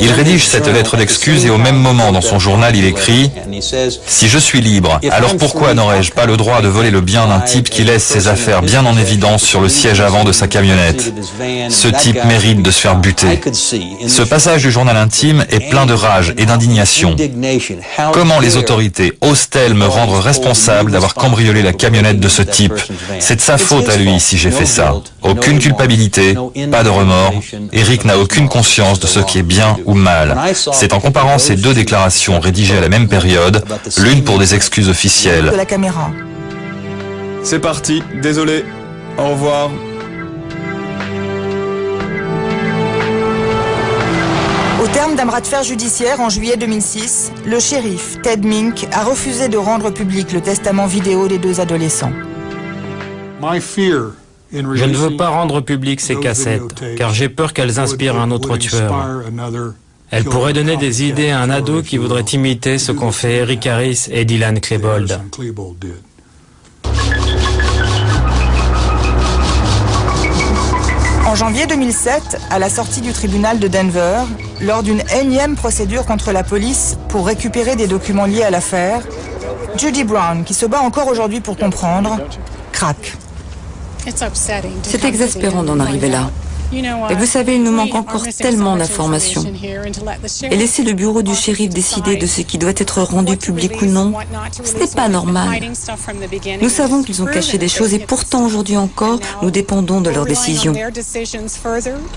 Speaker 5: Il rédige cette lettre d'excuse et au même moment dans son journal il écrit « Si je suis libre, alors pourquoi n'aurais-je pas le droit de voler le bien d'un type qui laisse ses affaires bien en évidence sur le siège avant de sa camionnette? Ce type mérite de se faire buter. » Ce passage du journal intime est plein de rage et d'indignation. Comment les autorités osent-elles me rendre responsable d'avoir cambriolé la camionnette de ce type? C'est de sa faute à lui si j'ai fait ça. Aucune culpabilité, pas de remords. Eric n'a aucune conscience de ce qui est bien ou mal. C'est en comparant ces deux déclarations rédigées à la même période, l'une pour des excuses officielles.
Speaker 2: De la caméra.
Speaker 14: C'est parti, désolé. Au revoir.
Speaker 2: Au terme d'un bras de fer judiciaire en juillet 2006, le shérif Ted Mink a refusé de rendre public le testament vidéo des deux adolescents.
Speaker 21: Je ne veux pas rendre public ces cassettes, car j'ai peur qu'elles inspirent un autre tueur. Elles pourraient donner des idées à un ado qui voudrait imiter ce qu'ont fait Eric Harris et Dylan Klebold.
Speaker 2: En janvier 2007, à la sortie du tribunal de Denver, lors d'une énième procédure contre la police pour récupérer des documents liés à l'affaire, Judy Brown, qui se bat encore aujourd'hui pour comprendre, craque.
Speaker 4: C'est exaspérant d'en arriver là. Et vous savez, il nous manque encore tellement d'informations. Et laisser le bureau du shérif décider de ce qui doit être rendu public ou non, ce n'est pas normal. Nous savons qu'ils ont caché des choses et pourtant aujourd'hui encore, nous dépendons de leurs décisions.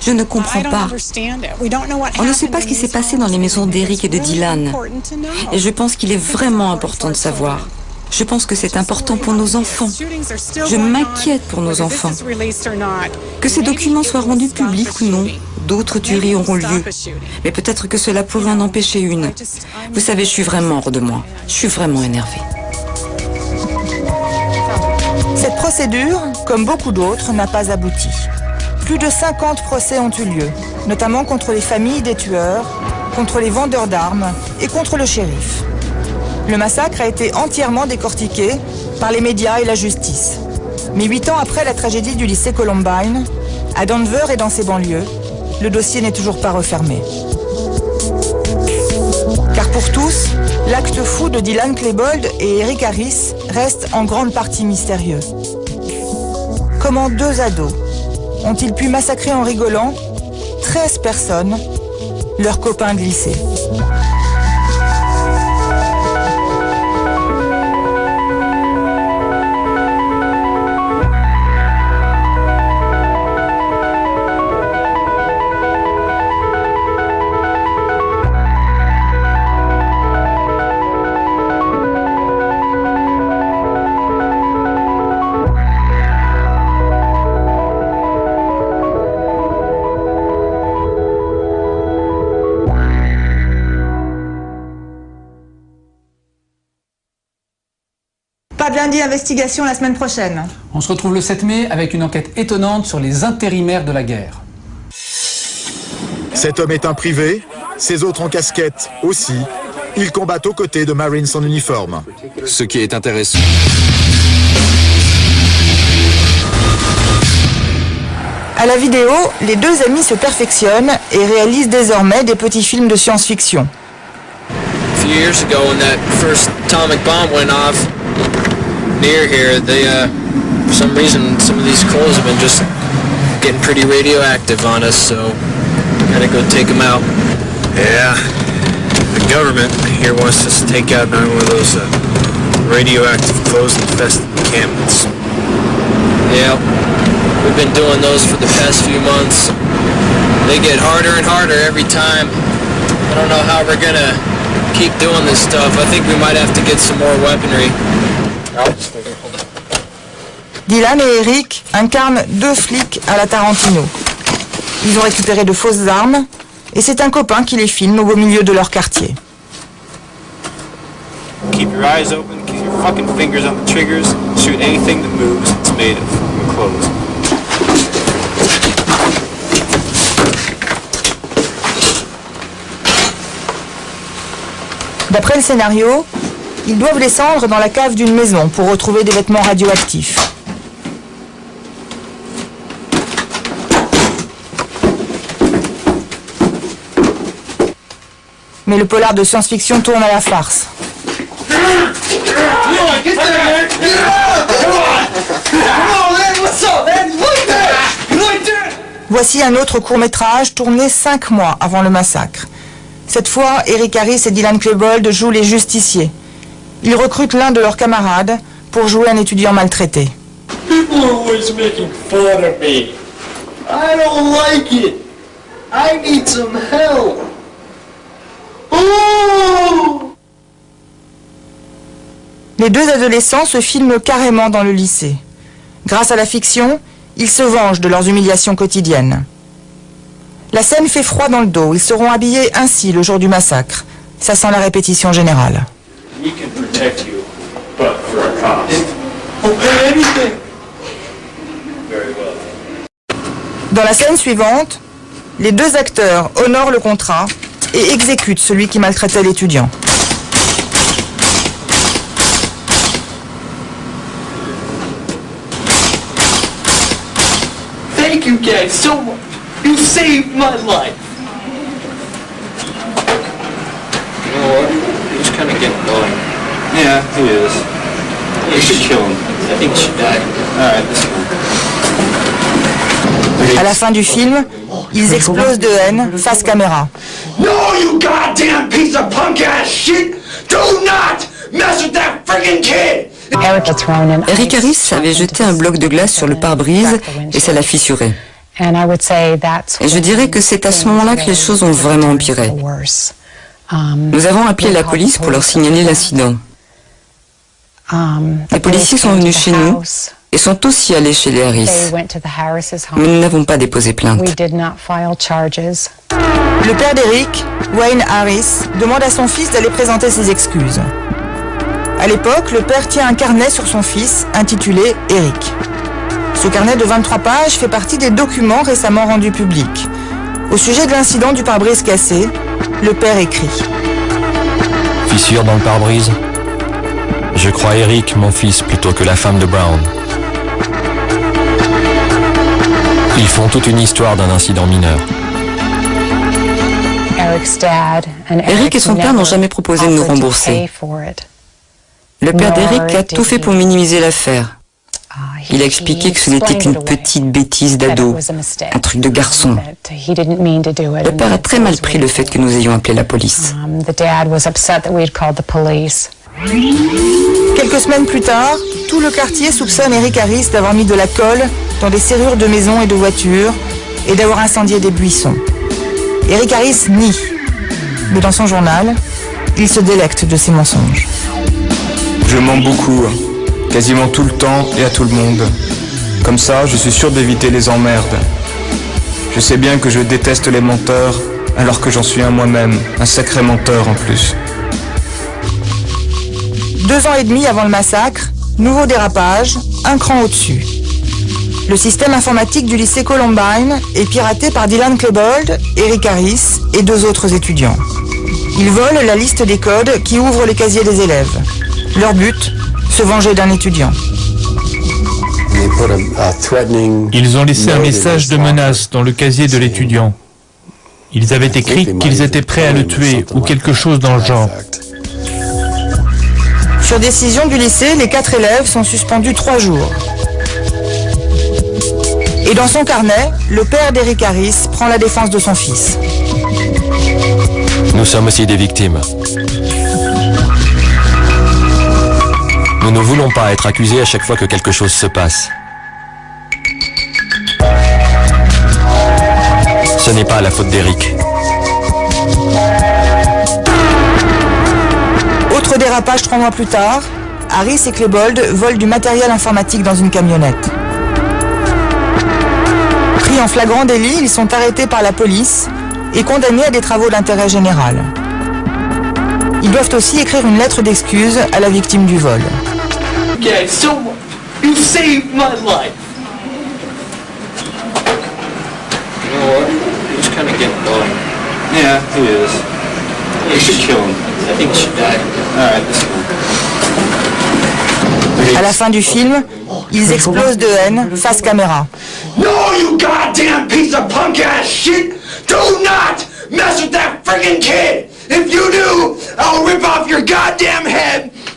Speaker 4: Je ne comprends pas. On ne sait pas ce qui s'est passé dans les maisons d'Eric et de Dylan. Et je pense qu'il est vraiment important de savoir. Je pense que c'est important pour nos enfants. Je m'inquiète pour nos enfants. Que ces documents soient rendus publics ou non, d'autres tueries auront lieu. Mais peut-être que cela pourrait en empêcher une. Vous savez, je suis vraiment hors de moi. Je suis vraiment énervée.
Speaker 2: Cette procédure, comme beaucoup d'autres, n'a pas abouti. Plus de 50 procès ont eu lieu, notamment contre les familles des tueurs, contre les vendeurs d'armes et contre le shérif. Le massacre a été entièrement décortiqué par les médias et la justice. Mais 8 ans après la tragédie du lycée Columbine, à Denver et dans ses banlieues, le dossier n'est toujours pas refermé. Car pour tous, l'acte fou de Dylan Klebold et Eric Harris reste en grande partie mystérieux. Comment deux ados ont-ils pu massacrer en rigolant 13 personnes, leurs copains de lycée? Pas de lundi investigation la semaine prochaine.
Speaker 1: On se retrouve le 7 mai avec une enquête étonnante sur les intérimaires de la guerre.
Speaker 19: Cet homme est un privé, ses autres en casquette aussi. Ils combattent aux côtés de Marines en uniforme.
Speaker 20: Ce qui est intéressant.
Speaker 2: À la vidéo, les deux amis se perfectionnent et réalisent désormais des petits films de science-fiction.
Speaker 10: A few years ago when that first atomic bomb went off near here, they, for some reason, some of these coals have been just getting pretty radioactive on us, so gotta go take them out.
Speaker 11: Yeah, the government here wants us to take out another one of those radioactive closed infested encampments.
Speaker 10: Yeah, we've been doing those for the past few months. They get harder and harder every time. I don't know how we're gonna keep doing this stuff. I think we might have to get some more weaponry.
Speaker 2: Dylan et Eric incarnent deux flics à la Tarantino. Ils ont récupéré de fausses armes et c'est un copain qui les filme au beau milieu de leur quartier.
Speaker 11: Keep your eyes open, keep your fucking fingers on the triggers, shoot anything that moves, it's made of clothes.
Speaker 2: D'après le scénario, ils doivent descendre dans la cave d'une maison pour retrouver des vêtements radioactifs. Mais le polar de science-fiction tourne à la farce. Voici un autre court-métrage tourné 5 mois avant le massacre. Cette fois, Eric Harris et Dylan Klebold jouent les justiciers. Ils recrutent l'un de leurs camarades pour jouer un étudiant maltraité.
Speaker 12: People are always making fun of me. I don't like it. I need some help. Oh!
Speaker 2: Les deux adolescents se filment carrément dans le lycée. Grâce à la fiction, ils se vengent de leurs humiliations quotidiennes. La scène fait froid dans le dos. Ils seront habillés ainsi le jour du massacre. Ça sent la répétition générale.
Speaker 12: We can protect you, but for a cost. I'll pay anything. Very well.
Speaker 2: Dans la scène suivante, les deux acteurs honorent le contrat et exécutent celui qui maltraitait l'étudiant.
Speaker 12: Thank you guys so much. You saved my life.
Speaker 10: You know what? He's kind of getting going.
Speaker 11: Yeah, he is. You should kill him.
Speaker 10: I think he should die.
Speaker 11: Alright, this one.
Speaker 2: À la fin du film, ils explosent de haine face caméra.
Speaker 12: No, you goddamn piece of punk ass shit! Do not mess with that friggin' kid!
Speaker 4: Eric Harris avait jeté un bloc de glace sur le pare-brise et ça l'a fissuré. Et je dirais que c'est à ce moment-là que les choses ont vraiment empiré. Nous avons appelé la police pour leur signaler l'incident. Les policiers sont venus chez nous et sont aussi allés chez les Harris. Mais nous n'avons pas déposé plainte.
Speaker 2: Le père d'Eric, Wayne Harris, demande à son fils d'aller présenter ses excuses. À l'époque, le père tient un carnet sur son fils intitulé Eric. Ce carnet de 23 pages fait partie des documents récemment rendus publics. Au sujet de l'incident du pare-brise cassé, le père écrit.
Speaker 15: Fissure dans le pare-brise. Je crois Eric, mon fils, plutôt que la femme de Brown. Ils font toute une histoire d'un incident mineur.
Speaker 4: Eric et son père n'ont jamais proposé de nous rembourser. Le père d'Eric a tout fait pour minimiser l'affaire. Il a expliqué que ce n'était qu'une petite bêtise d'ado, un truc de garçon. Le père a très mal pris le fait que nous ayons appelé la police.
Speaker 2: Quelques semaines plus tard, tout le quartier soupçonne Eric Harris d'avoir mis de la colle dans des serrures de maisons et de voitures et d'avoir incendié des buissons. Eric Harris nie, mais dans son journal, il se délecte de ses mensonges.
Speaker 14: Je mens beaucoup, quasiment tout le temps et à tout le monde. Comme ça, je suis sûr d'éviter les emmerdes. Je sais bien que je déteste les menteurs, alors que j'en suis un moi-même, un sacré menteur en plus.
Speaker 2: 2 ans et demi avant le massacre, nouveau dérapage, un cran au-dessus. Le système informatique du lycée Columbine est piraté par Dylan Klebold, Eric Harris et 2 autres étudiants. Ils volent la liste des codes qui ouvrent les casiers des élèves. Leur but, se venger d'un étudiant.
Speaker 9: Ils ont laissé un message de menace dans le casier de l'étudiant. Ils avaient écrit qu'ils étaient prêts à le tuer ou quelque chose dans le genre.
Speaker 2: Sur décision du lycée, les 4 élèves sont suspendus 3 jours. Et dans son carnet, le père d'Eric Harris prend la défense de son fils.
Speaker 15: Nous sommes aussi des victimes. Nous ne voulons pas être accusés à chaque fois que quelque chose se passe. Ce n'est pas la faute d'Eric.
Speaker 2: Autre dérapage 3 mois plus tard, Harris et Klebold volent du matériel informatique dans une camionnette. Pris en flagrant délit, ils sont arrêtés par la police et condamnés à des travaux d'intérêt général. Ils doivent aussi écrire une lettre d'excuse à la victime du vol.
Speaker 12: Guys, so much. You saved my life.
Speaker 10: You know what? He's kind of getting going.
Speaker 11: Yeah, he is. You should kill him.
Speaker 10: I think he should die.
Speaker 11: Alright, this one.
Speaker 2: À la fin du film, ils explosent de haine face caméra.
Speaker 12: No, you goddamn piece of punk ass shit! Do not mess with that friggin' kid! If you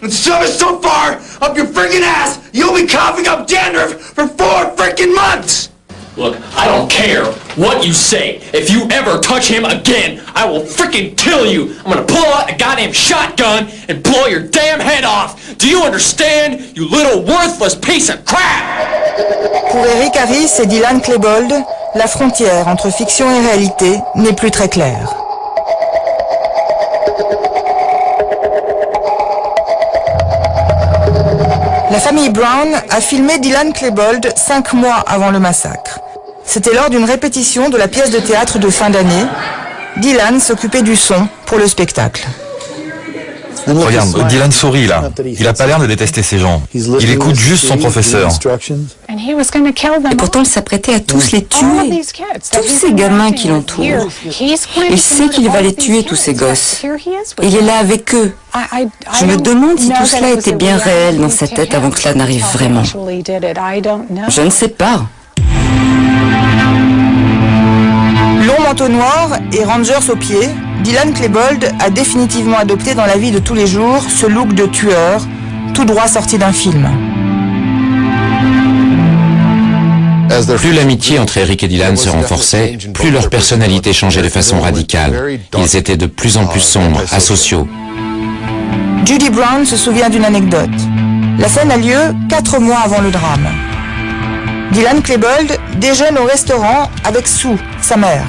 Speaker 12: and shove it so far up your freaking ass, you'll be coughing up dandruff for 4 freaking months!
Speaker 13: Look, I don't care what you say. If you ever touch him again, I will freaking kill you. I'm gonna pull out a goddamn shotgun and blow your damn head off. Do you understand, you little worthless piece of crap?
Speaker 2: Pour Eric Harris et Dylan Klebold, la frontière entre fiction et réalité n'est plus très claire. La famille Brown a filmé Dylan Klebold 5 mois avant le massacre. C'était lors d'une répétition de la pièce de théâtre de fin d'année. Dylan s'occupait du son pour le spectacle.
Speaker 5: Regarde, Dylan sourit là. Il a pas l'air de détester ces gens. Il écoute juste son professeur.
Speaker 4: Et pourtant, il s'apprêtait à tous les tuer. Tous ces gamins qui l'entourent. Il sait qu'il va les tuer, tous ces gosses. Il est là avec eux. Je me demande si tout cela était bien réel dans sa tête avant que cela n'arrive vraiment. Je ne sais pas.
Speaker 2: Long manteau noir et Rangers aux pieds, Dylan Klebold a définitivement adopté dans la vie de tous les jours ce look de tueur, tout droit sorti d'un film.
Speaker 3: Plus l'amitié entre Eric et Dylan se renforçait, plus leur personnalité changeait de façon radicale. Ils étaient de plus en plus sombres, asociaux.
Speaker 2: Judy Brown se souvient d'une anecdote. La scène a lieu 4 mois avant le drame. Dylan Klebold déjeune au restaurant avec Sue, sa mère.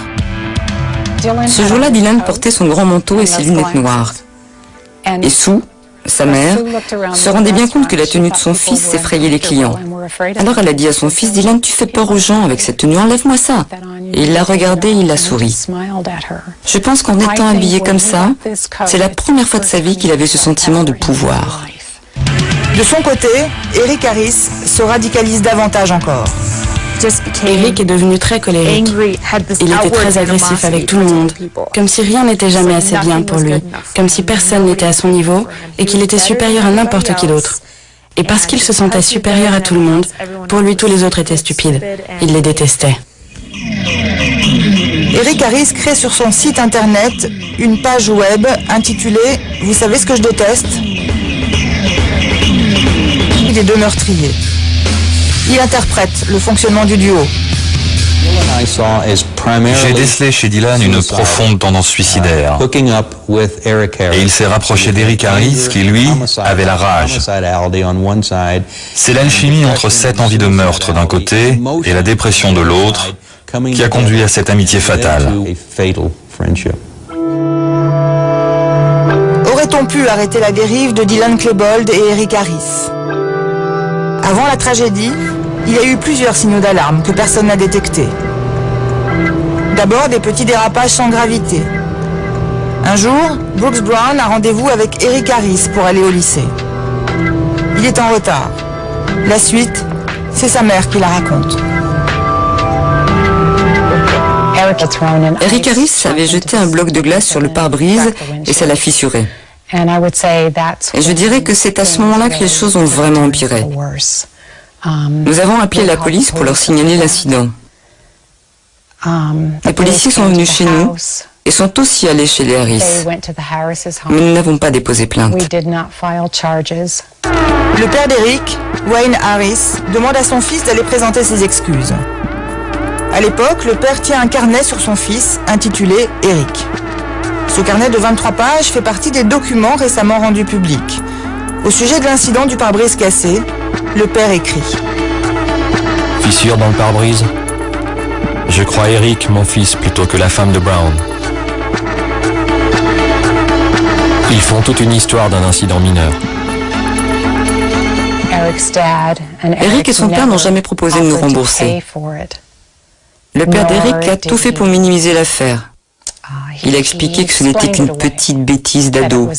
Speaker 4: Ce jour-là, Dylan portait son grand manteau et ses lunettes noires. Et Sue, sa mère, se rendait bien compte que la tenue de son fils effrayait les clients. Alors elle a dit à son fils, Dylan, tu fais peur aux gens avec cette tenue, enlève-moi ça. Et il l'a regardé et il a souri. Je pense qu'en étant habillé comme ça, c'est la première fois de sa vie qu'il avait ce sentiment de pouvoir.
Speaker 2: De son côté, Eric Harris se radicalise davantage encore.
Speaker 6: Eric est devenu très colérique. Il était très agressif avec tout le monde, comme si rien n'était jamais assez bien pour lui, comme si personne n'était à son niveau et qu'il était supérieur à n'importe qui d'autre. Et parce qu'il se sentait supérieur à tout le monde, pour lui tous les autres étaient stupides. Il les détestait.
Speaker 2: Eric Harris crée sur son site internet une page web intitulée « Vous savez ce que je déteste ?» Les deux meurtriers. Il interprète le fonctionnement du duo.
Speaker 5: J'ai décelé chez Dylan une profonde tendance suicidaire. Et il s'est rapproché d'Eric Harris qui, lui, avait la rage. C'est l'alchimie entre cette envie de meurtre d'un côté et la dépression de l'autre qui a conduit à cette amitié fatale.
Speaker 2: Aurait-on pu arrêter la dérive de Dylan Klebold et Eric Harris? Avant la tragédie, il y a eu plusieurs signaux d'alarme que personne n'a détectés. D'abord, des petits dérapages sans gravité. Un jour, Brooks Brown a rendez-vous avec Eric Harris pour aller au lycée. Il est en retard. La suite, c'est sa mère qui la raconte.
Speaker 4: Eric Harris avait jeté un bloc de glace sur le pare-brise et ça l'a fissuré. Et je dirais que c'est à ce moment-là que les choses ont vraiment empiré. Nous avons appelé la police pour leur signaler l'incident. Les policiers sont venus chez nous et sont aussi allés chez les Harris. Mais nous n'avons pas déposé plainte.
Speaker 2: Le père d'Eric, Wayne Harris, demande à son fils d'aller présenter ses excuses. À l'époque, le père tient un carnet sur son fils intitulé Eric. Ce carnet de 23 pages fait partie des documents récemment rendus publics. Au sujet de l'incident du pare-brise cassé, le père écrit.
Speaker 15: Fissure dans le pare-brise. Je crois Eric, mon fils, plutôt que la femme de Brown. Ils font toute une histoire d'un incident mineur.
Speaker 4: Eric et son père n'ont jamais proposé de nous rembourser. Le père d'Eric a tout fait pour minimiser l'affaire. Il a expliqué que ce n'était qu'une petite bêtise d'ado,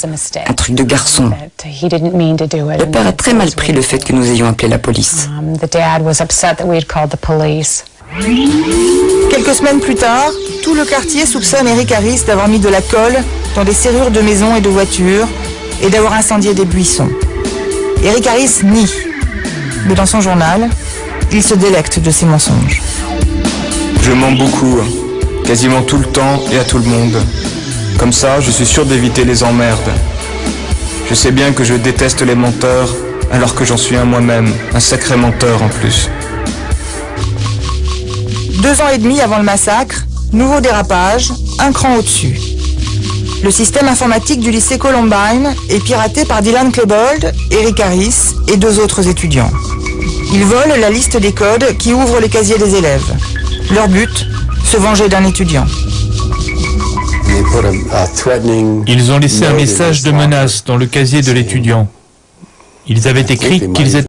Speaker 4: un truc de garçon. Le père a très mal pris le fait que nous ayons appelé la police.
Speaker 2: Quelques semaines plus tard, tout le quartier soupçonne Eric Harris d'avoir mis de la colle dans des serrures de maisons et de voitures et d'avoir incendié des buissons. Eric Harris nie, mais dans son journal, il se délecte de ses mensonges.
Speaker 14: Je mens beaucoup, quasiment tout le temps et à tout le monde. Comme ça, je suis sûr d'éviter les emmerdes. Je sais bien que je déteste les menteurs, alors que j'en suis un moi-même, un sacré menteur en plus.
Speaker 2: 2 ans et demi avant le massacre, nouveau dérapage, un cran au-dessus. Le système informatique du lycée Columbine est piraté par Dylan Klebold, Eric Harris et 2 autres étudiants. Ils volent la liste des codes qui ouvrent les casiers des élèves. Leur but, se venger d'un étudiant.
Speaker 9: Ils ont laissé un message de menace dans le casier de l'étudiant. Ils avaient écrit qu'ils étaient